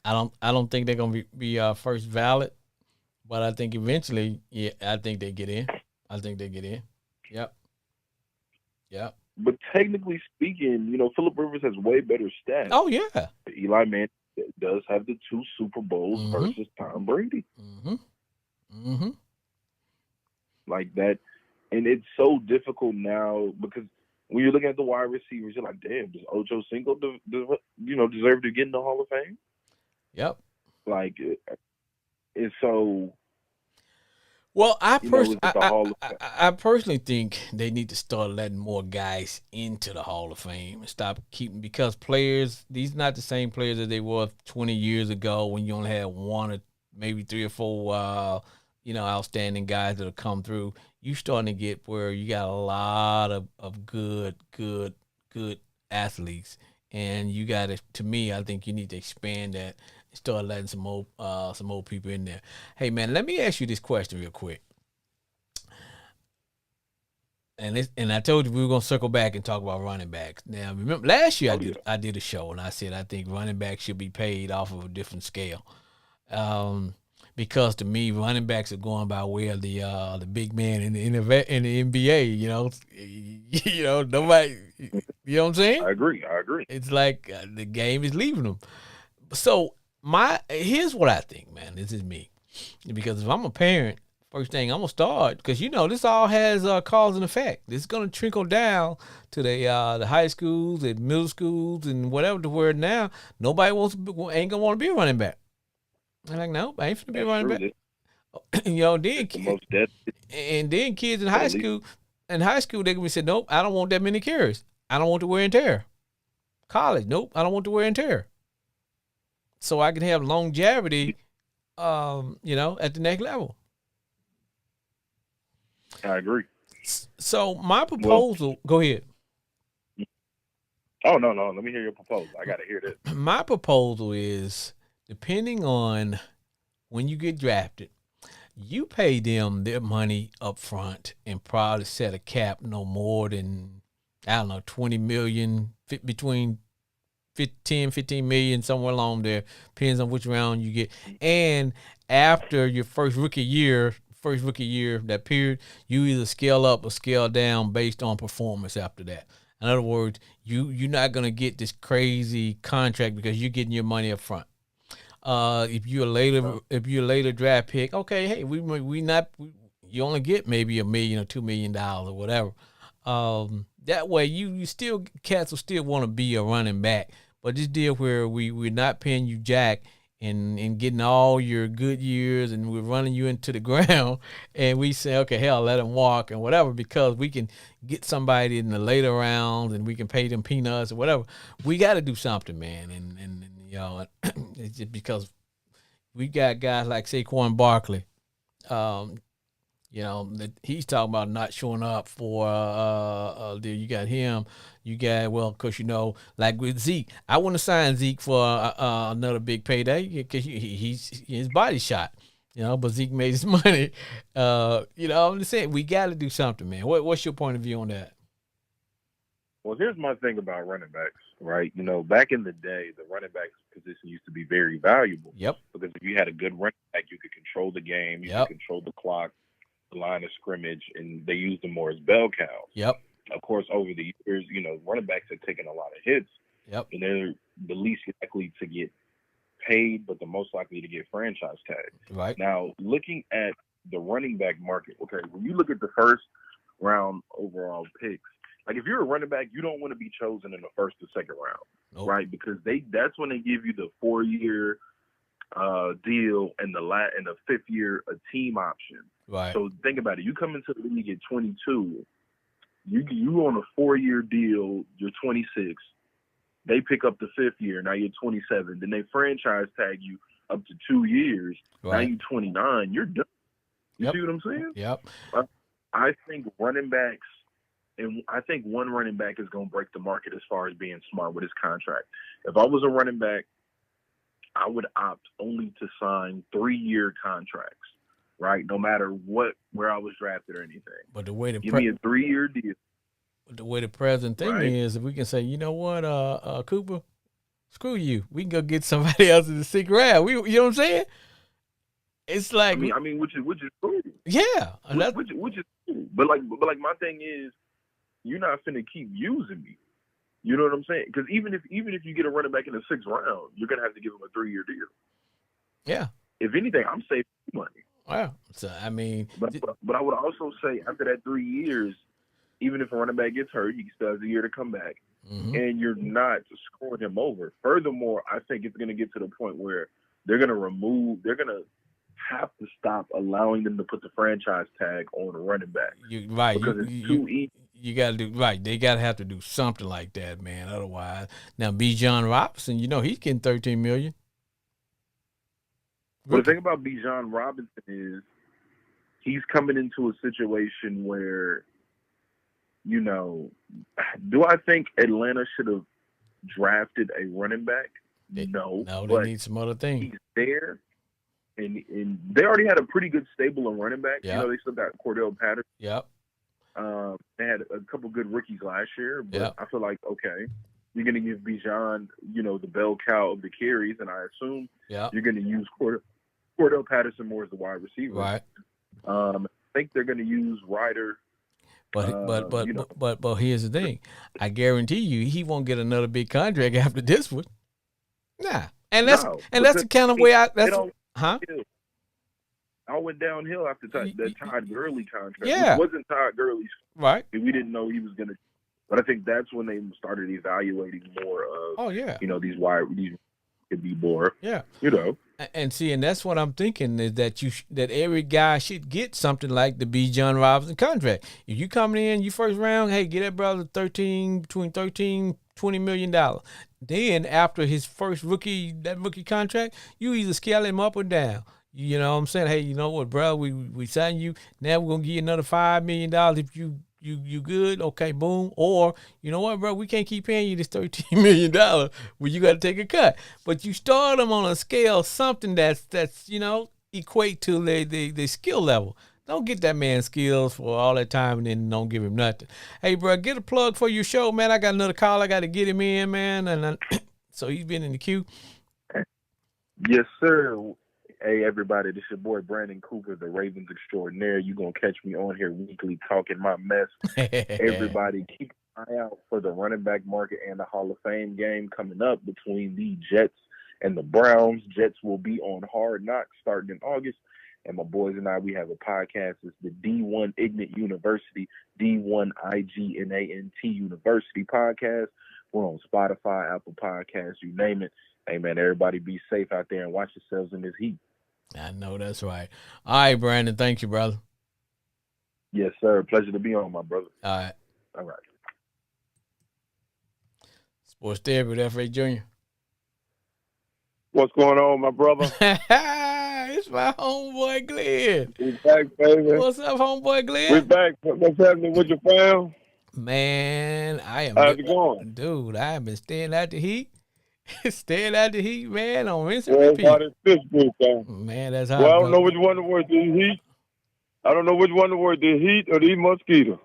I don't think they're gonna be first ballot, but I think eventually, yeah, I think they get in. Yep. But technically speaking, Phillip Rivers has way better stats. Oh yeah. Eli Manning does have the 2 Super Bowls versus Tom Brady. Like that, and it's so difficult now because when you're looking at the wide receivers, you're like, damn, does Ocho Cinco deserve to get in the Hall of Fame? Yep. Like, and so. Well, I personally think they need to start letting more guys into the Hall of Fame and stop keeping, because players, these are not the same players that they were 20 years ago when you only had 1 or maybe 3 or 4, outstanding guys that have come through. You starting to get where you got a lot of good athletes, and you got to me, I think you need to expand that. Start letting some more people in there. Hey man, let me ask you this question real quick. And I told you we were gonna circle back and talk about running backs. Now remember last year I did a show and I said I think running backs should be paid off of a different scale. Because to me running backs are going by way of the big man in the NBA. Nobody. You know what I'm saying? I agree. It's like the game is leaving them. So. Here's what I think, man. This is me, because if I'm a parent, first thing I'm gonna start, because this all has cause and effect. This is gonna trickle down to the high schools and middle schools and whatever the word now. Nobody ain't gonna want to be a running back. I'm like, no, I ain't finna be a running back. Then kids in high school, they gonna be saying, nope, I don't want that many carries. I don't want to wear and tear. College, nope, I don't want to wear and tear. So I can have longevity, at the next level. I agree. So my proposal, go ahead. Oh, no. Let me hear your proposal. I got to hear this. My proposal is, depending on when you get drafted, you pay them their money up front and probably set a cap no more than, I don't know, $20 million, between 15 million, somewhere along there. Depends on which round you get. And after your first rookie year, that period, you either scale up or scale down based on performance after that. In other words, you're not gonna get this crazy contract because you're getting your money up front. If you're a later draft pick, okay, hey, you only get maybe $1 million or $2 million or whatever. That way you still cats will still want to be a running back. But this deal where we're not paying you jack and getting all your good years and we're running you into the ground and we say, okay, hell, let him walk and whatever because we can get somebody in the later rounds and we can pay them peanuts or whatever. We got to do something, man. And you know, it's just because we got guys like Saquon Barkley. You know, that he's talking about not showing up for you got him. You got, well, of course, you know, like with Zeke. I want to sign Zeke for another big payday because he's his body shot, you know, but Zeke made his money. You know, I'm just saying, we got to do something, man. What's your point of view on that? Well, here's my thing about running backs, right? You know, back in the day, the running back position used to be very valuable. Yep. Because if you had a good running back, you could control the game, you could control the clock, the line of scrimmage, and they used them more as bell cows. Yep. Of course, over the years, you know, running backs have taken a lot of hits. Yep. And they're the least likely to get paid, but the most likely to get franchise tagged. Right. Now, looking at the running back market, okay, when you look at the first round overall picks, like if you're a running back, you don't want to be chosen in the first or second round, right? Because that's when they give you the 4-year deal and the 5th year a team option. Right. So think about it. You come into the league at 22. You on a 4-year deal. You're 26. They pick up the 5th year. Now you're 27. Then they franchise tag you up to 2 years. Right. Now you're 29. You're done. You see what I'm saying? Yep. I think running backs, and I think one running back is going to break the market as far as being smart with his contract. If I was a running back, I would opt only to sign 3-year contracts, right? No matter where I was drafted or anything. But the way give me a 3-year deal. The way the present thing is, if we can say, you know what, Cooper, screw you. We can go get somebody else in the 6th round. You know what I'm saying? It's like I mean, which is cool. Yeah, which is cool. But like my thing is, you're not finna keep using me. You know what I'm saying? Because even if you get a running back in the 6th round, you're gonna have to give him a 3-year deal. Yeah. If anything, I'm saving money. Wow. So I mean, but I would also say after that 3 years, even if a running back gets hurt, he still has a year to come back, and you're not scoring him over. Furthermore, I think it's gonna get to the point where they're gonna have to stop allowing them to put the franchise tag on a running back. Because it's too easy. You got to do right. They got to have to do something like that, man. Otherwise, now Bijan Robinson, you know, he's getting $13 million. But the thing about Bijan Robinson is he's coming into a situation where, you know, do I think Atlanta should have drafted a running back? No, they need some other things. He's there. And they already had a pretty good stable of running backs. Yep. You know, they still got Cordell Patterson. Yep. They had a couple good rookies last year, but I feel like, okay, you're going to give Bijan, you know, the bell cow of the carries, and I assume you're going to use Cordell Patterson more as the wide receiver. Right. I think they're going to use Ryder. But here's the thing. I guarantee you he won't get another big contract after this one. Nah. And that's the kind of way I went downhill after that Todd Gurley contract. Yeah. It wasn't Todd Gurley's. Right. We didn't know he was going to. But I think that's when they started evaluating more of, you know, these could be more, you know. And see, and that's what I'm thinking is that that every guy should get something like the Bijan Robinson contract. If you coming in, you first round, hey, get that brother between $20 million. Then after his first rookie contract, you either scale him up or down. You know what I'm saying? Hey, you know what, bro? We signed you. Now we're gonna give you another $5 million if you good. Okay, boom. Or you know what, bro? We can't keep paying you this $13 million. Well, you got to take a cut. But you start them on a scale something that's you know equate to the skill level. Don't get that man skills for all that time and then don't give him nothing. Hey, bro, get a plug for your show, man. I got another call. I got to get him in, man. And So he's been in the queue. Yes, sir. Hey, everybody, this your boy Brandon Cooper, the Ravens extraordinaire. You going to catch me on here weekly talking my mess. Everybody, keep an eye out for the running back market and the Hall of Fame game coming up between the Jets and the Browns. Jets will be on Hard Knocks starting in August. And my boys and I, we have a podcast. It's the D1 Ignat University, D1 IGNANT University podcast. We're on Spotify, Apple Podcasts, you name it. Hey, man, everybody be safe out there and watch yourselves in this heat. I know that's right. All right, Brandon. Thank you, brother. Yes, sir. Pleasure to be on, my brother. All right. All right. Sports Therapy with F.A. Jr. What's going on, my brother? It's my homeboy Glenn. We back, baby. What's up, homeboy Glenn? We back. What's happening with your fam? Man, I am. How's it going? Dude, I have been staying out the heat. Staying out the heat, man, on rinse and Well, repeat. how this fish group thing. Man, that's how. Well, I don't know which one to work, the heat. I don't know which one to work, the heat or the mosquito.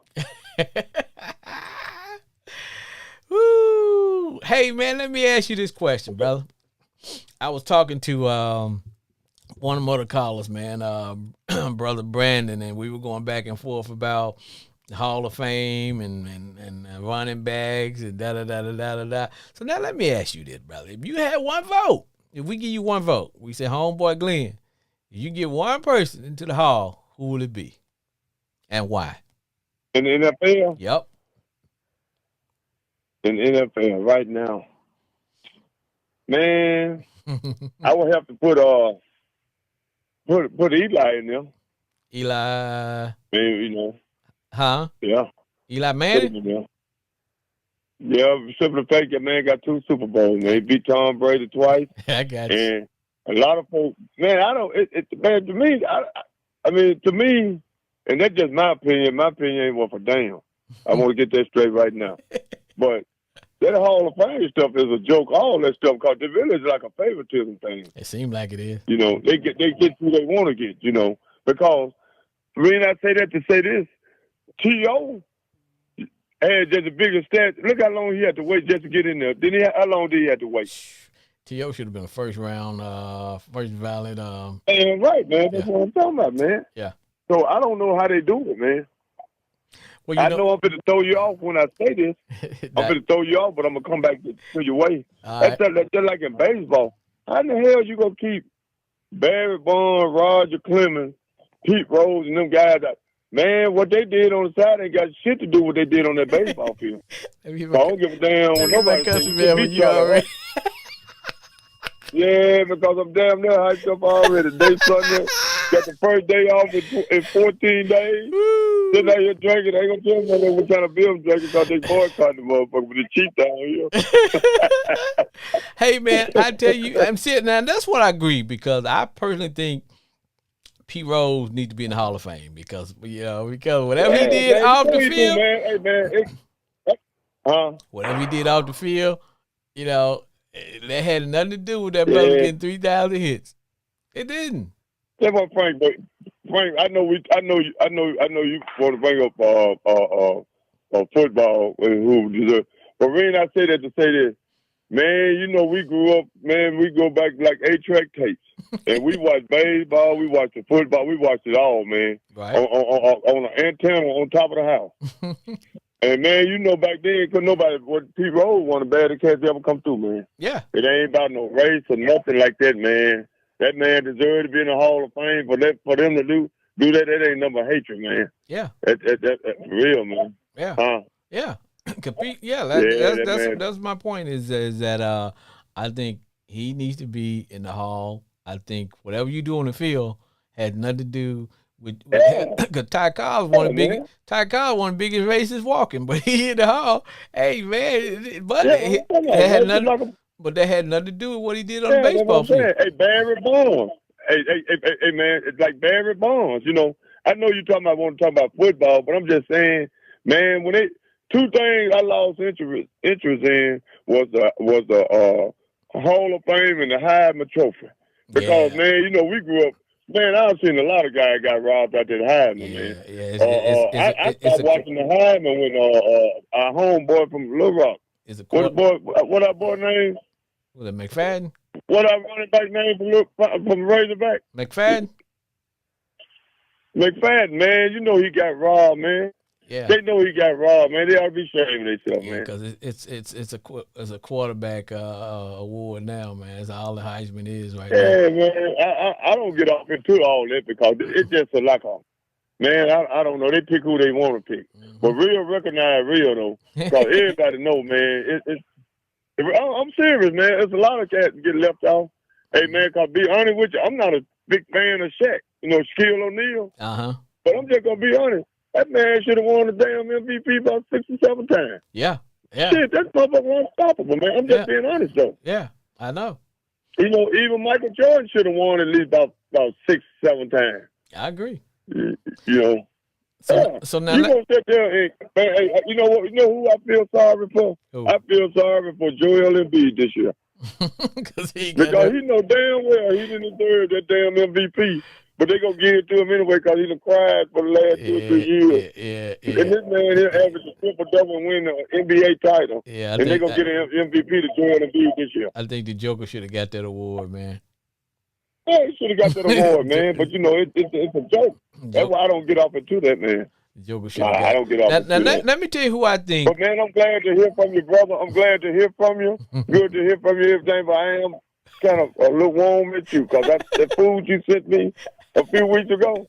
Woo. Hey, man, let me ask you this question, brother. I was talking to one of the other callers, man, brother Brandon, and we were going back and forth about the Hall of Fame and running backs and da-da-da-da-da-da. So now let me ask you this, brother. If you had one vote, if we give you one vote, we say, homeboy Glenn, if you get one person into the Hall, who will it be? And why? In the NFL? Yep. In the NFL right now. Man, I would have to put Eli in there. Eli. Man, you know. Huh? Yeah. Eli Manning? Yeah, simply the fact that man got 2 Super Bowls, man. He beat Tom Brady twice. I got you. And a lot of folks, man, man, to me, I mean, to me, and that's just my opinion. My opinion ain't worth a damn. I want to get that straight right now. But that Hall of Fame stuff is a joke. All that stuff, because it really is like a favoritism thing. It seems like it is. You know, they get who they want to get. You know, because the reason I say that to say this, T.O. had just the biggest stats. Look how long he had to wait just to get in there. How long did he have to wait? T.O. should have been a first round, first valid. And right, man. That's what I'm talking about, man. Yeah. So I don't know how they do it, man. Well, I know I'm going to throw you off when I say this. I'm going to throw you off, but I'm going to come back to your way. That's just like in baseball. How in the hell you going to keep Barry Bonds, Roger Clemens, Pete Rose, and them guys that, man, what they did on the side ain't got shit to do with what they did on that baseball field. So I don't give a damn what nobody says. Yeah, because I'm damn near hyped up already. Day Sunday, got the first day off in 14 days. Then out here drinking. They ain't going to tell me what kind of beer I'm drinking because they boycott the motherfucker with the cheap down here. Hey, man, I tell you, I'm sitting there, and that's what I agree, because I personally think Pete Rose needs to be in the Hall of Fame because whatever he did off the field, whatever he did off the field, that had nothing to do with that brother getting 3,000 hits. It didn't. That's what Frank. But Frank, I know you want to bring up football but really I say that to say this. Man, we grew up, man, we go back like 8-track tapes. And we watched baseball, we watched the football, we watched it all, man. Right. On an antenna on top of the house. And, man, back then, what Pete Rose one of the baddest cats ever come through, man. Yeah. It ain't about no race or nothing like that, man. That man deserved to be in the Hall of Fame. For them to do that ain't nothing but hatred, man. Yeah. That's real, man. Yeah. Yeah. Compete. Yeah. That's my point is that I think he needs to be in the Hall. I think whatever you do on the field had nothing to do with because Ty Cobb one of the biggest racists walking, but he in the Hall. Hey man, but that had nothing. But that had nothing to do with what he did on the baseball field. Hey, Barry Bonds. Hey, man, it's like Barry Bonds. I know you want to talk about football, but I'm just saying, man, when two things I lost interest in was the Hall of Fame and the Heisman Trophy. Because, man, we grew up. Man, I've seen a lot of guys got robbed out there Heisman, man. Yeah, I stopped watching the Heisman when our homeboy from Little Rock. What our boy name? Was it McFadden? What our running back name from Razorback? McFadden? McFadden, man. You know he got robbed, man. Yeah. They know he got robbed, man. They ought to be ashamed of themselves, Yeah, man. because it's a quarterback award now, man. It's all the Heisman is right now. Yeah, man. I don't get off into all that because it's just a like a man. I don't know. They pick who they want to pick, but real recognize real though, because everybody know, man. I'm serious, man. There's a lot of cats get left off. Hey, man, cause be honest with you, I'm not a big fan of Shaq. You know, Shaquille O'Neal. But I'm just gonna be honest. That man should have won the damn MVP about 6 or 7 times. Yeah. Shit, that motherfucker unstoppable, man. I'm just being honest, though. Yeah, I know. You know, even Michael Jordan should have won at least about 6, 7 times. I agree. You know. So now you gonna sit there and man, you know what? You know who I feel sorry for? Who? I feel sorry for Joel Embiid this year because he know damn well he didn't deserve that damn MVP. But they gonna give it to him anyway because he done cried for the last 2 or 3 years. Yeah. And this man here averaged a triple-double and win the NBA title. Yeah, and they gonna get an MVP to Joel Embiid this year. I think the Joker should have got that award, man. Yeah, he should have got that award, man. But you know, it's a joke. That's why I don't get off into that, man. The Joker should have got. I don't get off into that. Let me tell you who I think. But man, I'm glad to hear from you, brother. I'm glad to hear from you. Good to hear from you, everything. But I am kind of a little warm at you because that food you sent me a few weeks ago,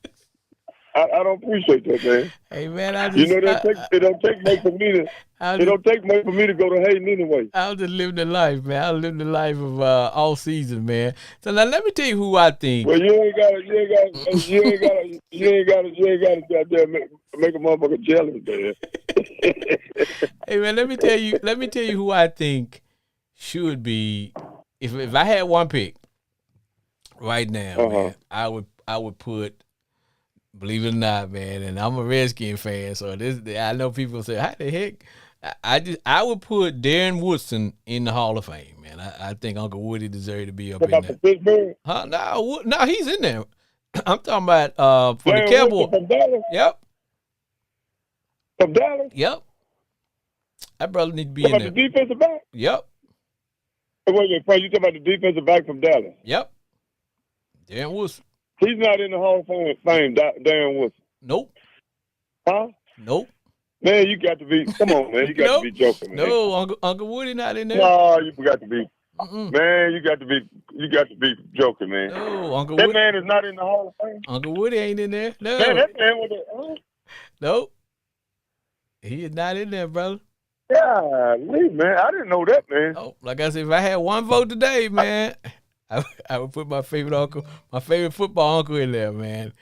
I don't appreciate that, man. Hey, man, it don't take much for me to. It don't take much for me to go to Hayden anyway. I'll just live the life, man. I'll live the life of all season, man. So now let me tell you who I think. Well, you ain't gotta goddamn make a motherfucker jealous, man. Hey, man, let me tell you who I think should be. If I had one pick right now, man, I would put. Believe it or not, man, and I'm a Redskin fan, so I know people say, "How the heck?" I would put Darren Woodson in the Hall of Fame, man. I think Uncle Woody deserved to be up in there. Pittsburgh? No, he's in there. I'm talking about for the Cowboys. From Dallas? Yep. From Dallas? Yep. That brother need to be in there. The defensive back? Yep. Wait, you talking about the defensive back from Dallas? Yep. Darren Woodson. He's not in the Hall of Fame, Darren Woodson. Nope. Huh? Nope. Man, you got to be. Come on, man. You got to be joking, man. No, Uncle Woody not in there. No, you got to be. Man, you got to be. You got to be joking, man. No, Uncle That Woody. man is not in the Hall of Fame. Uncle Woody ain't in there. No. Man, that man was Nope. He is not in there, brother. Yeah, man. I didn't know that, man. Oh, like I said, if I had one vote today, man, I would put my favorite football uncle in there, man.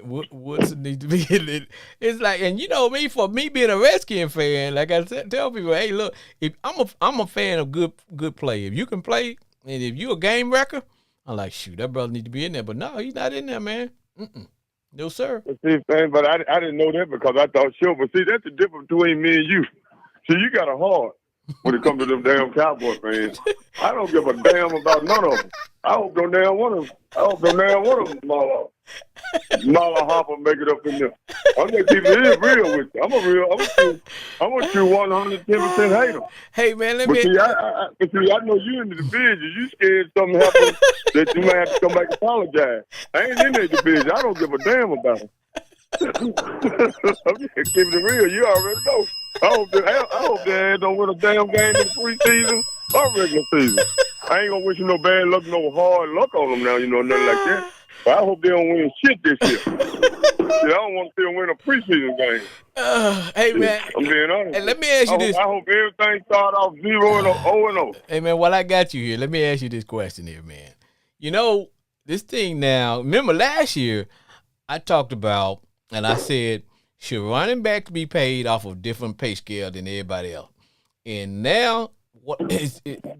Woodson needs to be in it. It's like, and you know me, for me being a Redskin fan, like I said, tell people, hey, look, if I'm a fan of good play. If you can play, and if you a game wrecker, I'm like, shoot, that brother need to be in there. But no, he's not in there, man. No, sir. See, man, but I didn't know that because I thought sure. But see, that's the difference between me and you. See, you got a heart when it comes to them damn Cowboy fans. I don't give a damn about none of them. I hope no damn one of them Mala Hopper make it up in there. I'm gonna keep it real with you. I'm gonna chew 110% hater. Hey man, But see, I know you in the division. You scared something happen that you may have to come back and apologize. I ain't in that division. I don't give a damn about it. I'm just keeping it real. You already know. I hope they don't win a damn game in the preseason or regular season. I ain't gonna wish you no bad luck, no hard luck on them now, you know, nothing like that. But I hope they don't win shit this year. I don't want to see them win a preseason game. Hey, man. I'm being honest. Hey, let me ask you this. I hope everything start off 0-0. Hey, man, while I got you here, let me ask you this question here, man. You know, this thing now, remember last year, I talked about, and I said, should running backs be paid off of different pay scale than everybody else? And now,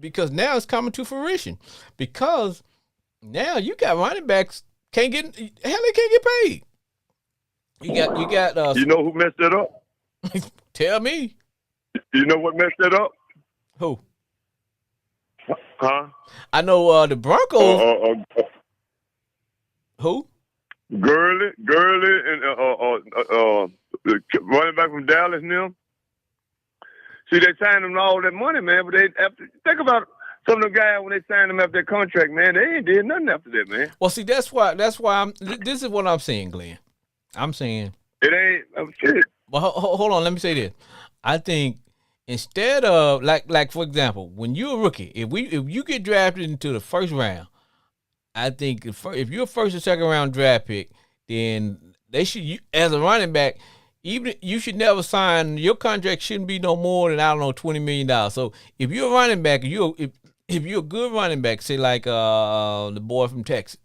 because now it's coming to fruition. Because now you got running backs they can't get paid. You got. You know who messed that up? Tell me. You know what messed that up? Who? Huh? I know the Broncos. Who? Gurley, and the running back from Dallas now. See, they signed them all that money, man. But think about some of the guys when they signed them up their contract, man, they ain't did nothing after that, man. Well, see, that's why this is what I'm saying, Glenn. I'm saying it ain't. I'm shit. Well, hold on. Let me say this. I think instead of like for example, when you're a rookie, if you get drafted into the first round, I think if you're a first or second round draft pick, then they should as a running back. Even you should never sign your contract shouldn't be no more than I don't know $20 million. So if you're a running back, if you're a good running back, say like the boy from Texas,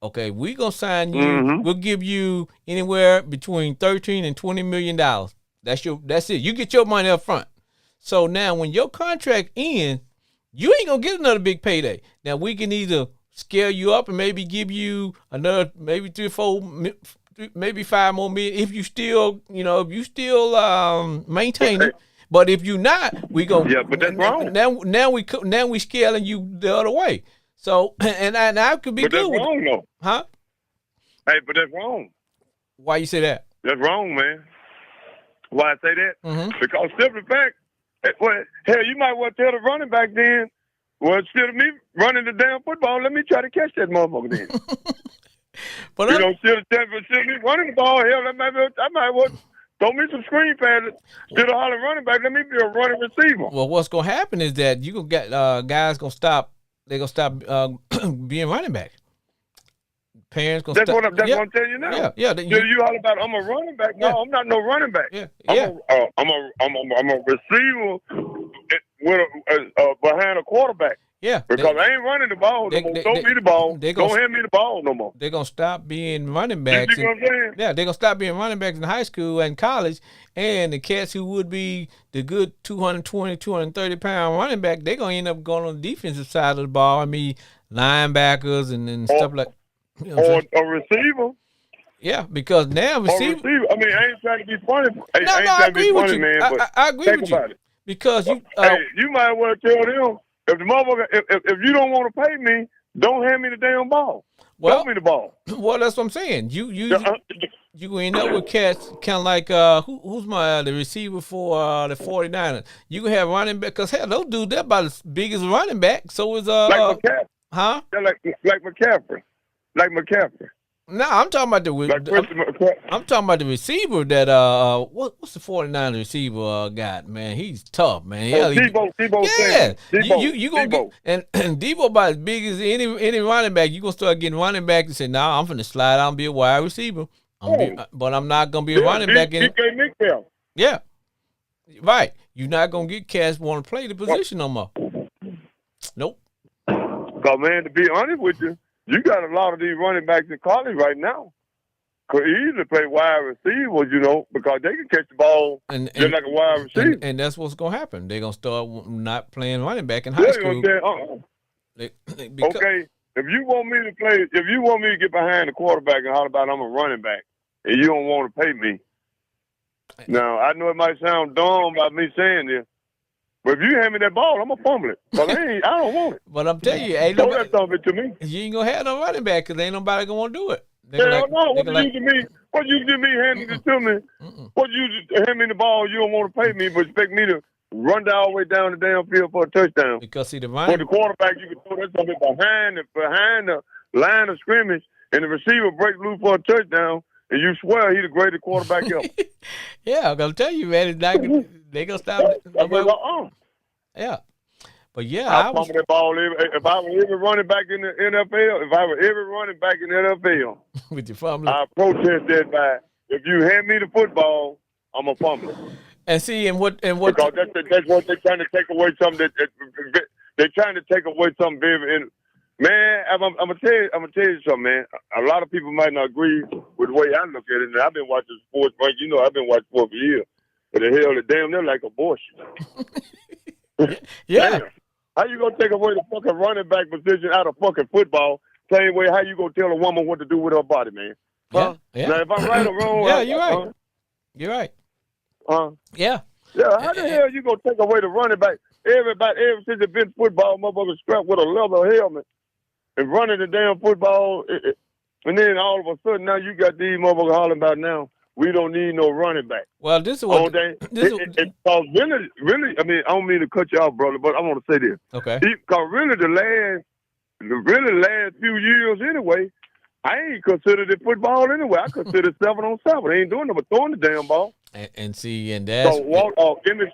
okay, we gonna sign you. Mm-hmm. We'll give you anywhere between $13 and $20 million. That's it. You get your money up front. So now when your contract ends, you ain't gonna get another big payday. Now we can either scale you up and maybe give you another maybe 3 or 4. Maybe 5 more million if you still, maintain it. But if you not, we go. Yeah, but that's wrong. Now we scaling you the other way. So and I could be but good. That's wrong though. Huh? Hey, but that's wrong. Why you say that? That's wrong, man. Why I say that? Mm-hmm. Because simply fact, well, hell, you might well tell the running back then. Well, instead of me running the damn football, let me try to catch that motherfucker then. But instead of me running the ball, hell, I might well throw me some screen passes. Instead of hollering running back, let me be a running receiver. Well, what's gonna happen is that you gonna get guys gonna stop. They're gonna stop being running back. Parents gonna that's stop. What I'm telling you now. Yeah. You holler about I'm a running back. No, I'm not no running back. Yeah. I'm a receiver behind a quarterback. Yeah, because I ain't running the ball no more. Throw me the ball. Don't hand me the ball no more. They're going to stop being running backs. You know what I'm saying? Yeah, they're going to stop being running backs in high school and college. And the cats who would be the good 220, 230-pound running back, they're going to end up going on the defensive side of the ball. I mean, linebackers and stuff like that. Or a receiver. Yeah, because now receiver. I mean, I ain't trying to be funny. I agree with you. Man, I agree with you. Because you. You might well tell them. If the motherfucker, if you don't want to pay me, don't hand me the damn ball. Throw me the ball. Well, that's what I'm saying. You end up with cats kind of like who's the receiver for the 49ers. You can have running back because hell, those dudes they're about as big as a running back. So is like McCaffrey. Huh? They're like McCaffrey. Like McCaffrey. No, I'm talking about I'm talking about the receiver that what's the 49ers receiver got, man? He's tough, man. Debo. Yeah. You gonna get and Debo about as big as any running back. You gonna start getting running back and say, nah, I'm finna slide out and be a wide receiver. But I'm not gonna be a running back in Yeah. Right. You're not gonna get cats want to play the position no more. Nope. Cause man, to be honest with you, you got a lot of these running backs in college right now. Could easily play wide receivers, because they can catch the ball just like a wide receiver. And that's what's going to happen. They're going to start not playing running back in high school. Okay, if you want me to get behind the quarterback and holler about I'm a running back, and you don't want to pay me. Now, I know it might sound dumb by me saying this, but if you hand me that ball, I'm going to fumble it. But I don't want it. But I'm telling you, throw that something to me. You ain't going to have no running back because ain't nobody going to do it. Hell no. What you do to me? What you give me handing it to me? What you hand me the ball, you don't want to pay me, but expect me to run all the way down the damn field for a touchdown. Because see, for the quarterback, you can throw that something behind the line of scrimmage, and the receiver breaks loose for a touchdown, and you swear he's the greatest quarterback ever. Yeah, I'm gonna tell you, man. They gonna stop. Yeah, but yeah, I fumble that ball. If I was every running back in the NFL, with your fumbling, I protest that by if you hand me the football, I'm a fumbler. And see, and what? Because that's what they're trying to take away something. They're trying to take away something very. Man, I'm gonna tell you something, man. A lot of people might not agree with the way I look at it. And I've been watching sports, right? I've been watching sports for years. But the hell, they're like abortion. Yeah. Damn. How you gonna take away the fucking running back position out of fucking football? Same way, how you gonna tell a woman what to do with her body, man? Huh? Yeah. Now, if I'm right or wrong, yeah, you're right. You're right. Yeah. Yeah. How the hell you gonna take away the running back? Ever since it's been football, motherfuckers strapped with a leather helmet and running the damn football, and then all of a sudden now you got these motherfuckers hollering about now. we don't need no running back. Well, this is what because really, I mean, I don't mean to cut you off, brother, but I want to say this. Okay. Because really, the last few years anyway, I ain't considered it football anyway. I consider it 7-on-7. They ain't doing nothing but throwing the damn ball. And see, and that's so Emmitt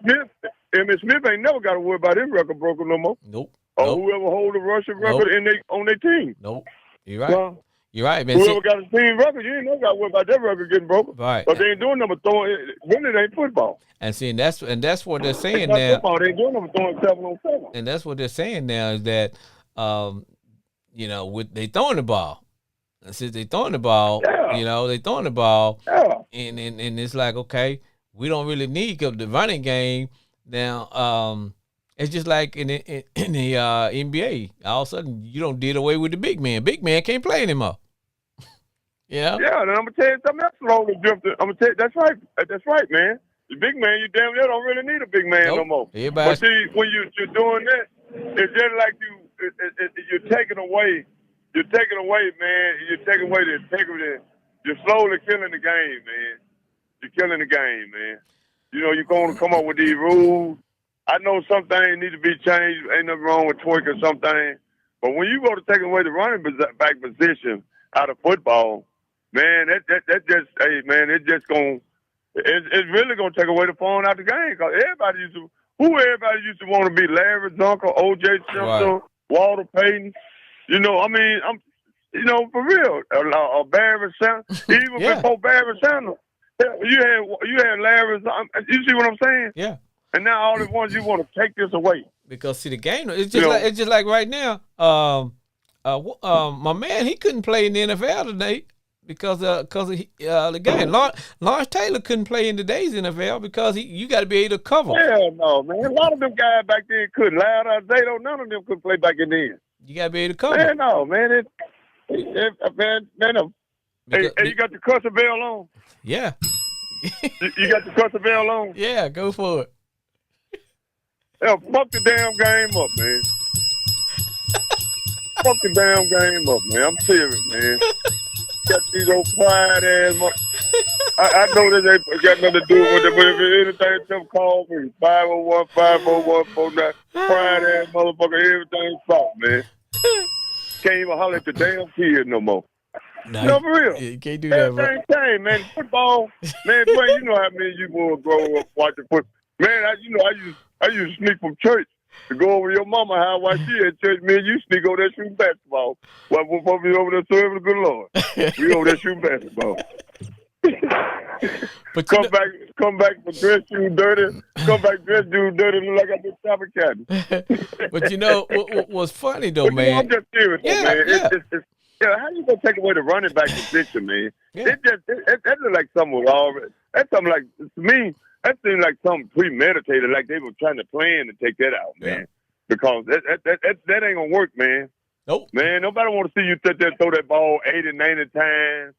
Smith ain't never got to worry about his record broken no more. Nope. Or whoever hold the rushing record on their team. Nope. You're right. Well, you're right, man. Whoever got a team record, you ain't never got to worry about their record getting broken. Right. But they ain't doing nothing but throwing. Really, it ain't football. And see, and that's what they're saying now. Football. They ain't doing nothing but throwing 7-on-7. And that's what they're saying now is that, they throwing the ball. And since they throwing the ball, they throwing the ball. Yeah. And it's like, okay, we don't really need the running game now. It's just like in the NBA. All of a sudden, you don't did away with the big man. Big man can't play anymore. Yeah. Yeah, and I'm gonna tell you something else slowly drifting. I'm gonna tell you that's right. That's right, man. The big man, you damn near don't really need a big man no more. But see, when you're doing that, it's just like you're taking away. You're taking away, man. You're taking away the integrity. You're slowly killing the game, man. You're killing the game, man. You're going to come up with these rules. I know some things need to be changed. Ain't nothing wrong with twerking something. But when you go to taking away the running back position out of football, man, that just, hey, man, it's really going to take away the fun out the game. Because everybody used to want to be Larry Zonka, O.J. Simpson, right. Walter Payton. For real. Barry Sanders. Even before Barry Sanders, you had Larry. You see what I'm saying? Yeah. And now all at once you want to take this away. Because see the game, it's just like right now. My man, he couldn't play in the NFL today because of the game. Lawrence Taylor couldn't play in today's NFL because you got to be able to cover. Hell no, man. A lot of them guys back then couldn't. None of them could play back in then. You got to be able to cover. Man, no, man. Hey, you got the cussor bell on? Yeah. You got the cussor bell on? Yeah, go for it. Yeah, fuck the damn game up, man. Fuck the damn game up, man. I'm serious, man. Got these old pride ass. I know that they got nothing to do with it, but if anything, just call me. 501-501-49. Pride ass motherfucker, everything's soft, man. Can't even holler at the damn kid no more. No, for real. You can't do that, bro. Everything changed, man. Football, man, boy, you know how many you will grow up watching football. Man, I used to sneak from church to go over to your mama house while she at church. Man, you sneak over there shooting basketball. While we over there serving the good Lord. We over there shooting basketball. But come back for dress shoes dirty. Come back dress shoes dirty look like I been shopping cat. But what's funny though, man? I'm just serious, man. Yeah. How you gonna take away the running back position, man? Yeah. That look like something was already. That's something like to me. That seemed like something premeditated, like they were trying to plan to take that out, man. Yeah. Because that ain't gonna work, man. Nope. Man, nobody want to see you sit there and throw that ball 80, 90 times.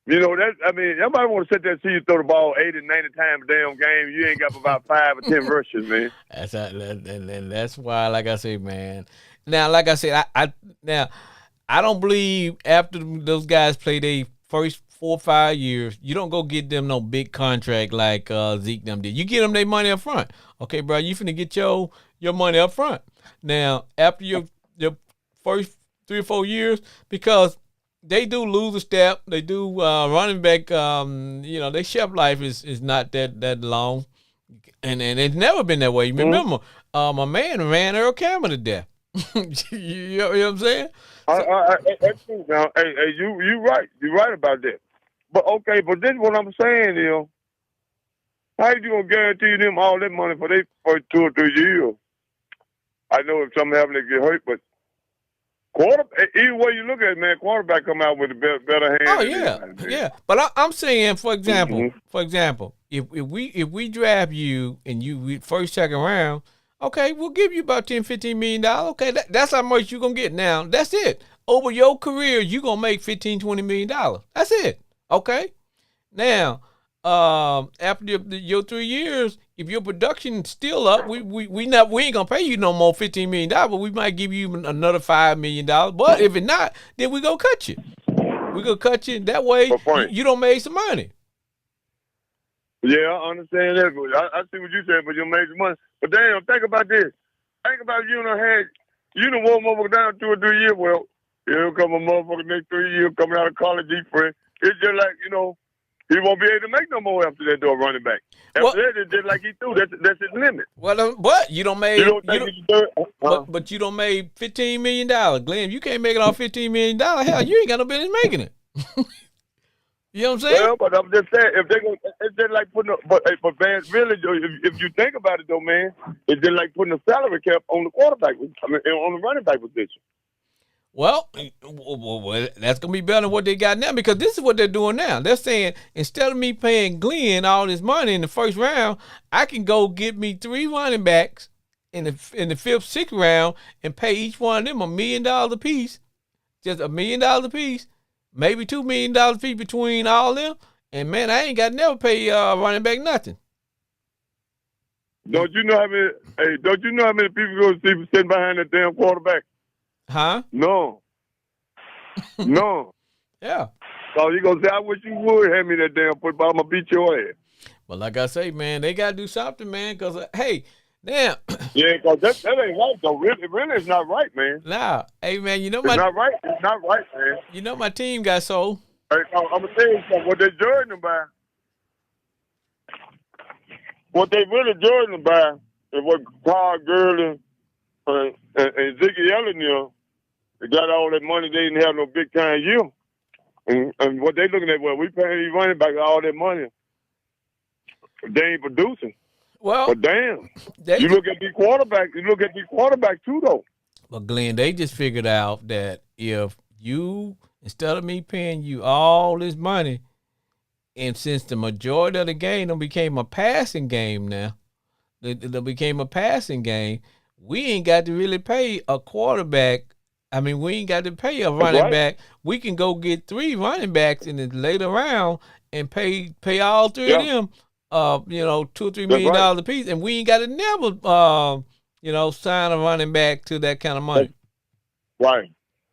Nobody want to sit there and see you throw the ball 80, 90 times a damn game. You ain't got about 5 or 10 rushes, man. And that's why, like I say, man. Now, like I said, I don't believe after those guys play their first 4 or 5 years, you don't go get them no big contract like Zeke them did. You get them their money up front. Okay, bro, you finna get your money up front. Now, after your first 3 or 4 years, because they do lose a step, they do running back. Their shelf life is not that long, and it's never been that way. You remember, my man ran Earl Campbell to death. you know what I'm saying? That's true. Now, hey, you right. You're right about that. But okay, but this is what I'm saying, how you gonna guarantee them all that money for their first 2 or 3 years? I know if something happens, they get hurt, but either way you look at it, man, quarterback come out with a better hand. Oh yeah. But I'm saying, for example, if we draft you and you first, second round, okay, we'll give you about $10-15 million. Okay, that's how much you're gonna get. Now that's it. Over your career, you're gonna make $15-20 million. That's it. Okay. Now, after your 3 years, if your production's still up, we ain't gonna pay you no more $15 million, but we might give you another $5 million. But if it's not, then we gonna cut you. We gonna cut you that way. You don't make some money. Yeah, I understand that. But I see what you said, but you made the money. But damn, think about this. Think about you done had, you done wore motherfucker down 2 or 3 years. Well, here come a motherfucker next 3 years coming out of college, deep friend. It's just like, he won't be able to make no more after that door running back. After that, it's just like he threw. That's his limit. Well, but you don't make. You don't think he can do it? But you don't make $15 million, Glenn. You can't make it off $15 million. Hell, you ain't got no business making it. You know what I'm saying? Well, but I'm just saying, if they go, it's just like putting but man, really, if you think about it though, man, it's just like putting a salary cap on the quarterback, on the running back position. Well, that's going to be better than what they got now, because this is what they're doing now. They're saying, instead of me paying Glenn all this money in the first round, I can go get me 3 running backs in the 5th, 6th round and pay each one of them $1 million a piece, just $1 million a piece, maybe $2 million a piece between all of them. And, man, I ain't got to never pay running back nothing. Don't you know how many people go see sitting behind that damn quarterback? Huh? No. No. Yeah. So you gonna say, I wish you would hand me that damn football. I'm gonna beat your ass. Well, like I say, man, they gotta do something, man. Cause hey, now. Yeah, cause that ain't right though. Really, it's not right, man. Nah, hey, man, it's not right. It's not right, man. You know my team got sold. Hey, I'm gonna tell you something. What they judging them by? What they really judging them by is what Todd Gurley and Ziggy Elliott. They got all that money. They didn't have no big time year. And what they looking at, well, we paying these running back all that money. They ain't producing. Well, but damn, you look at these quarterbacks too, though. Well, Glenn, they just figured out that if you, instead of me paying you all this money, and since the majority of the game became a passing game now, it became a passing game, we ain't got to really pay a quarterback. I mean, we ain't got to pay a running back. We can go get 3 running backs in the later round and pay all 3 of them, $2 or $3 million a piece, and we ain't got to never, sign a running back to that kind of money. Right.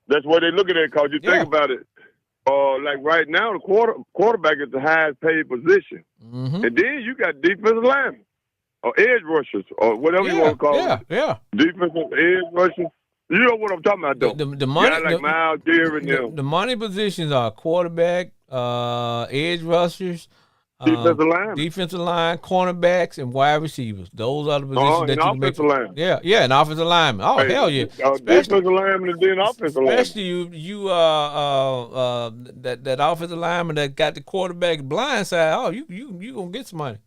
That's what they're looking at, because you think about it. Like right now, the quarterback is the highest paid position. Mm-hmm. And then you got defensive linemen or edge rushers or whatever you want to call it. Yeah. Defensive edge rushers. You know what I'm talking about, though. The money, like Miles Garrett and them. The money positions are quarterback, edge rushers, defensive line, cornerbacks, and wide receivers. Those are the positions that you can make. Line. Yeah, and offensive lineman. Oh, hell yeah. Defensive lineman and then offensive lineman. Especially that offensive lineman that got the quarterback blind side. Oh, you gonna get some money.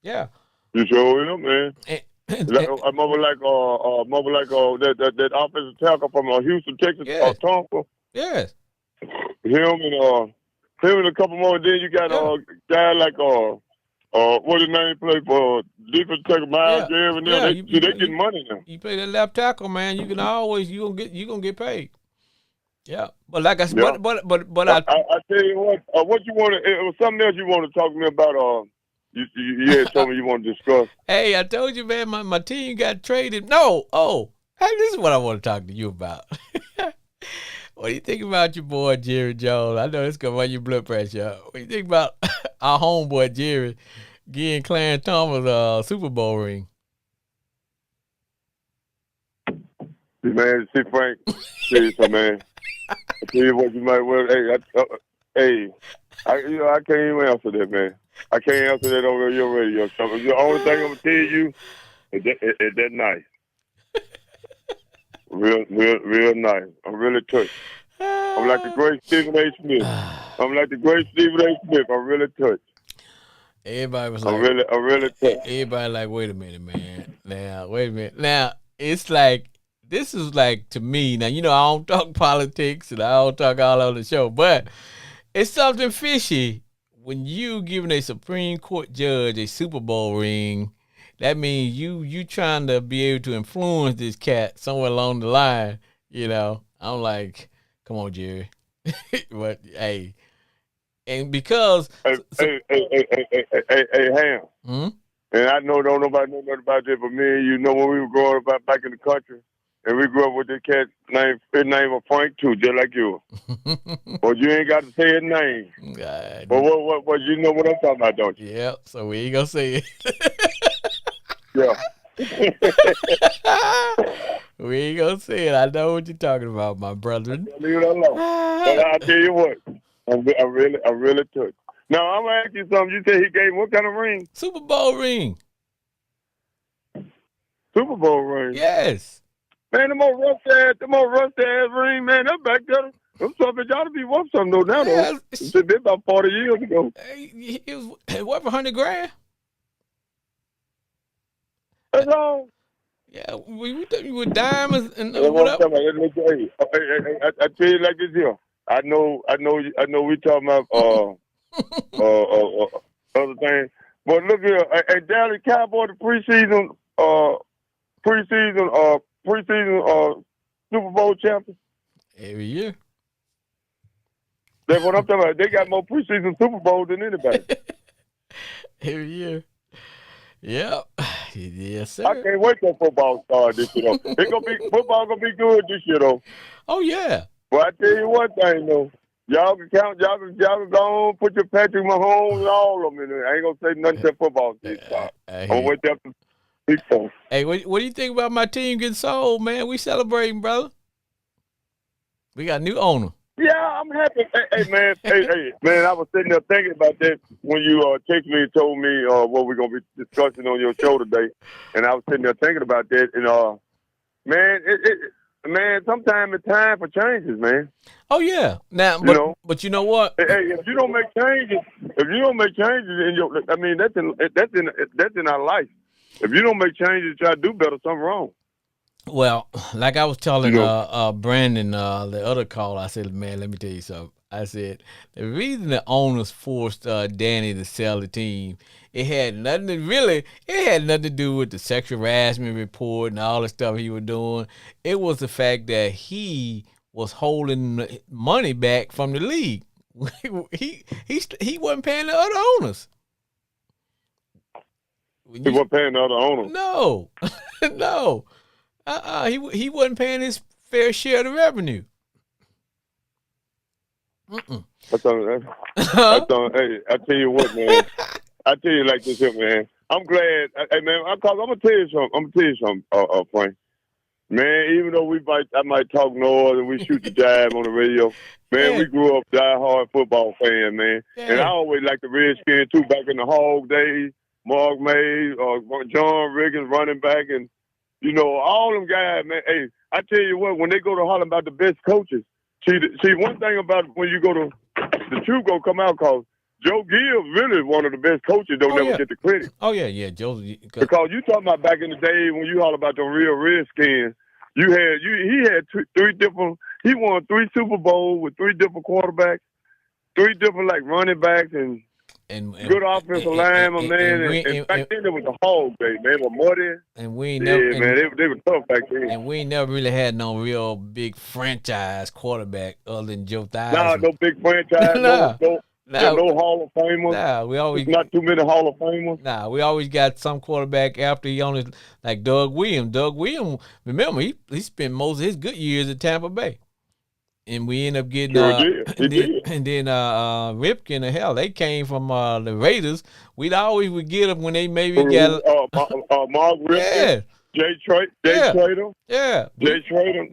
Yeah. You sure will, man. A mother like that offensive tackle from Houston, Texas, Tonka. Yes. Him and a couple more. Then you got a guy like what his name play for defense tackle Miles Garrett and them. They getting money now. You play that left tackle, man. You gonna get paid. Yeah, but like I said, but I tell you what you want to. It was something else you want to talk to me about. You had told me you want to discuss. Hey, I told you, man, my team got traded. No, hey, this is what I want to talk to you about. What do you think about your boy, Jerry Jones? I know it's going to run your blood pressure up. What do you think about our homeboy, Jerry, getting Clarence Thomas a Super Bowl ring? Man, see, Frank, tell you something, man. I tell you what you might well. I can't even answer that, man. I can't answer that over your radio show. The only thing I'm gonna tell you is that nice, real nice. I'm really touched. I'm like the great Stephen A. Smith. I'm really touched. Everybody was like, I'm really touched. Everybody like, wait a minute, man. Now, wait a minute. Now, it's like, this is like, to me, now, I don't talk politics and I don't talk all on the show, but it's something fishy when you giving a Supreme Court judge a Super Bowl ring. That means you trying to be able to influence this cat somewhere along the line. I'm like, come on, Jerry. But hey, and because hey, Ham. Hmm? And I don't nobody know nothing about that, but me and you know when we were growing up back in the country, and we grew up with this cat named his name was Frank too, just like you. But you ain't got to say his name. God. But what you know what I'm talking about, don't you? Yep. So we ain't gonna say it. Yeah. We ain't gonna say it. I know what you're talking about, my brother. Leave it alone. But I tell you what, I really took. Now I'm gonna ask you something. You said he gave what kind of ring? Super Bowl ring. Super Bowl ring. Yes. Man, the more rusty ass ring, man, that back there. Them something ought to be worth something though now though. It's been about 40 years ago. It was worth $100,000. That's all. Yeah, we with diamonds and That's what up? I tell you like this here. I know. We talking about other things, but look here. Hey, Dallas Cowboy, the preseason Super Bowl champion. Every year. That's what I'm talking about. They got more preseason Super Bowls than anybody. Every year. Yep. Yes, sir. I can't wait till football starts this year. Football gonna be good this year though. Oh yeah. Well, I tell you one thing though. Y'all can count. Y'all can go on, put your Patrick Mahomes and all of them in there. I ain't gonna say nothing till football season starts. I'm gonna wait till big phone. Hey, what do you think about my team getting sold, man? We celebrating, brother. We got a new owner. Yeah, I'm happy. Hey, man. Hey, man. I was sitting there thinking about that when you texted me and told me what we're gonna be discussing on your show today, and I was sitting there thinking about that. And man, sometimes it's time for changes, man. Oh yeah. Now, but you know what? Hey, if you don't make changes, in your, I mean, that's in our life. If you don't make changes, try to do better, something wrong. Well, like I was telling Brandon the other call, I said, man, let me tell you something. I said the reason the owners forced Danny to sell the team, it had nothing to do with the sexual harassment report and all the stuff he was doing. It was the fact that he was holding money back from the league. he wasn't paying the other owners. He wasn't paying the other owners. No, no. He wasn't paying his fair share of the revenue. Hey, I tell you what, man. I tell you like this here, man. I'm glad. Hey, man, I'm gonna tell you something, Frank. Man, even though I might talk noise and we shoot the jive on the radio, man, we grew up die-hard football fan, man. Yeah. And I always liked the Redskins too. Back in the Hog days, Mark Mays, John Riggins, running back, and all them guys, man. Hey, I tell you what, when they go to holler about the best coaches, see one thing about when you go to the truth gonna come out, cause Joe Gibbs really one of the best coaches. Don't never get the credit. Oh yeah, Joe. Because you talking about back in the day when you holler about the real Redskins, he had three different. He won 3 Super Bowls with 3 different quarterbacks, 3 different running backs and good offensive lineman, man. And back then it was a Hog day, man. It was muddy. And we ain't never, man, they were tough back then. And we ain't never really had no real big franchise quarterback other than Joe Theismann. Nah, no big franchise. No Hall of Famers. Nah, we always not too many Hall of Famers. Nah, we always got some quarterback after he only like Doug Williams. Doug Williams, remember he spent most of his good years at Tampa Bay. And we end up getting and then Ripken and hell, they came from the Raiders. Would get them when they maybe got Mark Ripken, Jay Trader, Jay Trader,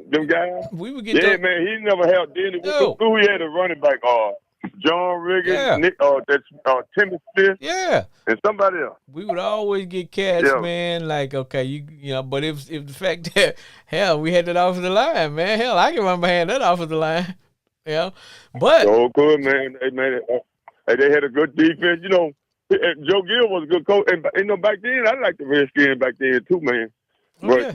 them guys. We would get man. He never held Denny. Who he had a running back? John Riggins, Nick, Timmy Smith, and somebody else. We would always get cats, man. Like, okay, you but if the fact that we had that offensive line, man, I can run behind that offensive line, But so good, man. They had a good defense. Joe Gill was a good coach, and back then I liked the Redskins back then too, man. But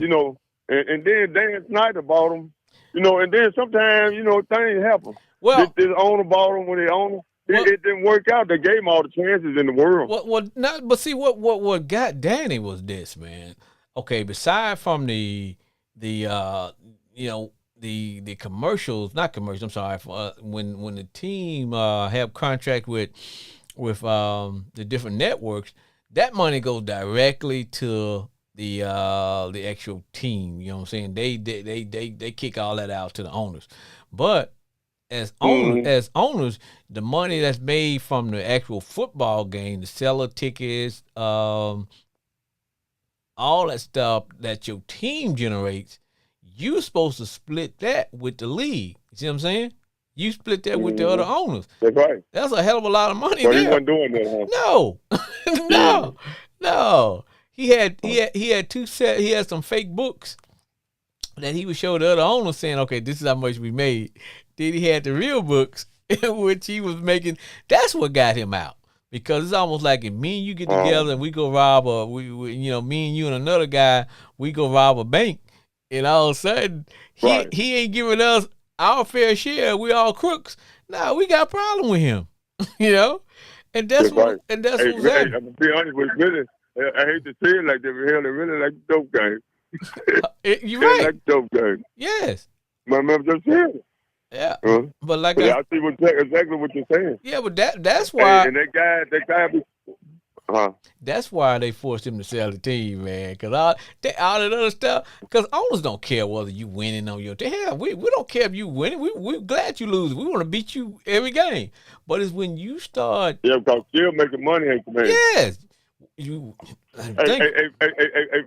and then Dan Snyder bought them, and then sometimes things happen. Well, this owner bought them when they owned them. It didn't work out. They gave him all the chances in the world. But see, what got Danny was this, man. Okay, beside from the commercials, not commercials. I'm sorry, when the team have contract with the different networks, that money goes directly to the actual team. You know what I'm saying? They kick all that out to the owners. But as owners, the money that's made from the actual football game, the seller tickets, all that stuff that your team generates, you're supposed to split that with the league. You see what I'm saying? You split that with the other owners. That's right. That's a hell of a lot of money So there. he wasn't doing that, huh? No, no. He had he had some fake books that he would show the other owners saying, okay, this is how much we made. Then he had the real books in which he was making. That's what got him out. Because it's almost like if me and you get together and we go rob me and you and another guy, we go rob a bank, and all of a sudden he ain't giving us our fair share. We all crooks. Nah, we got a problem with him. You know? And that's what and that's what's happening. I'm gonna be honest with you, really. I hate to say it like that, but hell, they really like dope game. You're right. Like dope game. Yes. My mom just said it. Yeah. But like I see exactly what you're saying. Yeah, but that's why and that guy that's why they forced him to sell the team, man. Because all that other stuff, because owners don't care whether you winning on your team. Hell, we don't care if you winning. We're glad you lose. We want to beat you every game. But it's when you start. Yeah, because still making money ain't the man. Yes. Hey,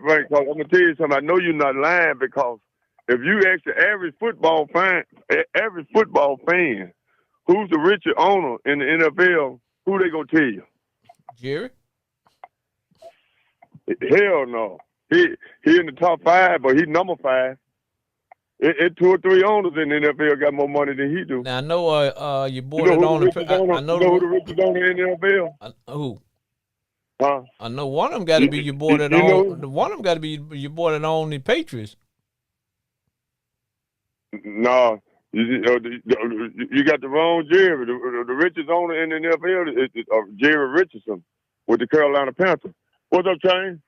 Frank, I'm gonna tell you something. I know you're not lying, because if you ask the average football fan, who's the richest owner in the NFL, who they gonna tell you? Jerry? Hell no. He in the top 5, but he's number 5. It 2 or 3 owners in the NFL got more money than he do. Now I know your boy that owned I know who the richest owner in the NFL. Who? Huh? I know one of them got to be your boy that owned. One of them got to be your boy that owned the Patriots. No, you got the wrong Jerry. The richest owner in the NFL is Jerry Richardson with the Carolina Panthers. What's up, Shane?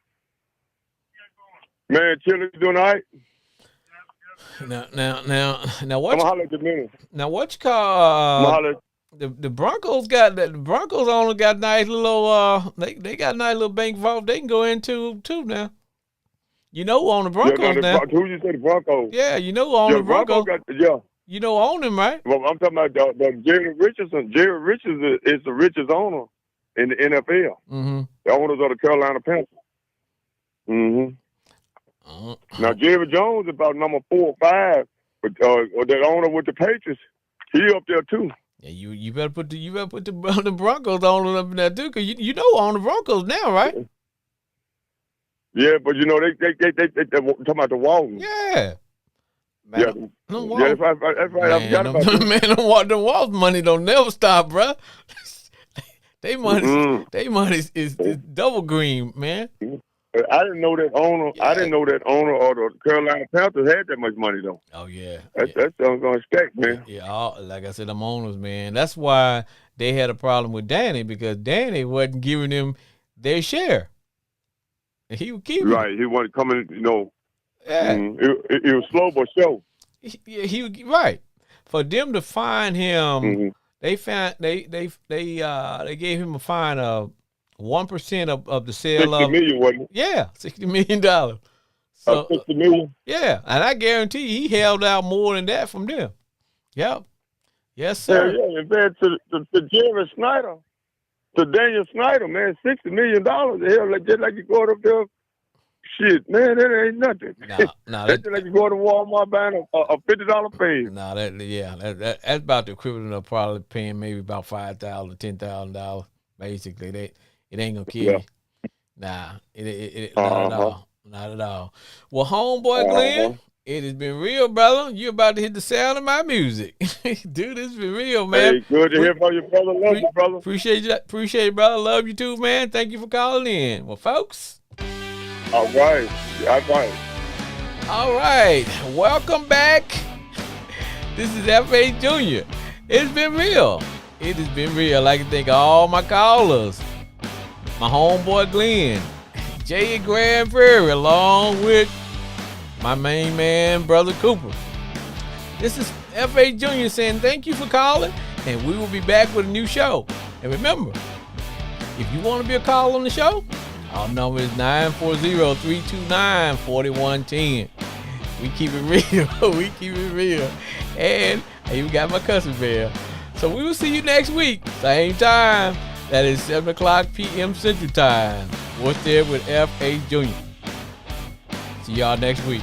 Man, Chili doing all right? Now what? I'm gonna holler at the minute. Now what you call? The Broncos owner got nice little they got a nice little bank vault they can go into too now. You know who own the Broncos now? Who you say the Broncos? Yeah, you know who own the Broncos. You know who own them, right? Well, I'm talking about the Jerry Richardson. Jerry Richardson is the richest owner in the NFL. Mm-hmm. The owners of the Carolina Panthers. Mm-hmm. Now Jerry Jones is about number 4 or 5, but or that owner with the Patriots, he up there too. Yeah, you better put the Broncos owner up in there too, cause you know who own the Broncos now, right? Yeah, but you know they talking about the Waltons. Yeah. Man, yeah, that's right. I forgot about that. Man, the Waltons money don't never stop, bro. They money is double green, man. I didn't know that owner. Yeah. I didn't know that owner or the Carolina Panthers had that much money though. Oh yeah, that's gonna stack, man. Yeah, like I said, them owners, man. That's why they had a problem with Danny, because Danny wasn't giving them their share. And he would keep right. He wasn't coming, you know. Yeah, it was slow but sure. He would right for them to find him. They gave him a fine of 1% of the sale 60 million, wasn't it? Yeah, $60 million. So 60 million. Yeah, and I guarantee he held out more than that from them. Yep. Yes, sir. Yeah. In fact, to Jerry Snyder, to Daniel Snyder, man, $60 million. Hell, just like you go up there. Shit, man, that ain't nothing. Nah, that's like you go to Walmart buying a $50 pen. Nah, that's about the equivalent of probably paying maybe about $5,000, $10,000. Basically, it ain't gonna kill you. Nah, not at all. Not at all. Well, homeboy Glenn, it has been real, brother. You're about to hit the sound of my music. Dude, it's been real, man. Hey, good to hear from you, brother. Love you, brother. Appreciate you, brother. Love you too, man. Thank you for calling in. Well, folks. All right. All right. Welcome back. This is F.H. Jr. It's been real. It has been real. I'd like to thank all my callers. My homeboy Glenn, Jay and Grand Prairie, along with my main man, Brother Cooper. This is F.H. Jr. saying thank you for calling, and we will be back with a new show. And remember, if you want to be a caller on the show, Our number is 940-329-4110. We keep it real. We keep it real. And I even got my cousin Bear. So we will see you next week. Same time. That is 7 o'clock p.m. Central Time. What's there with F.H. Jr. See y'all next week.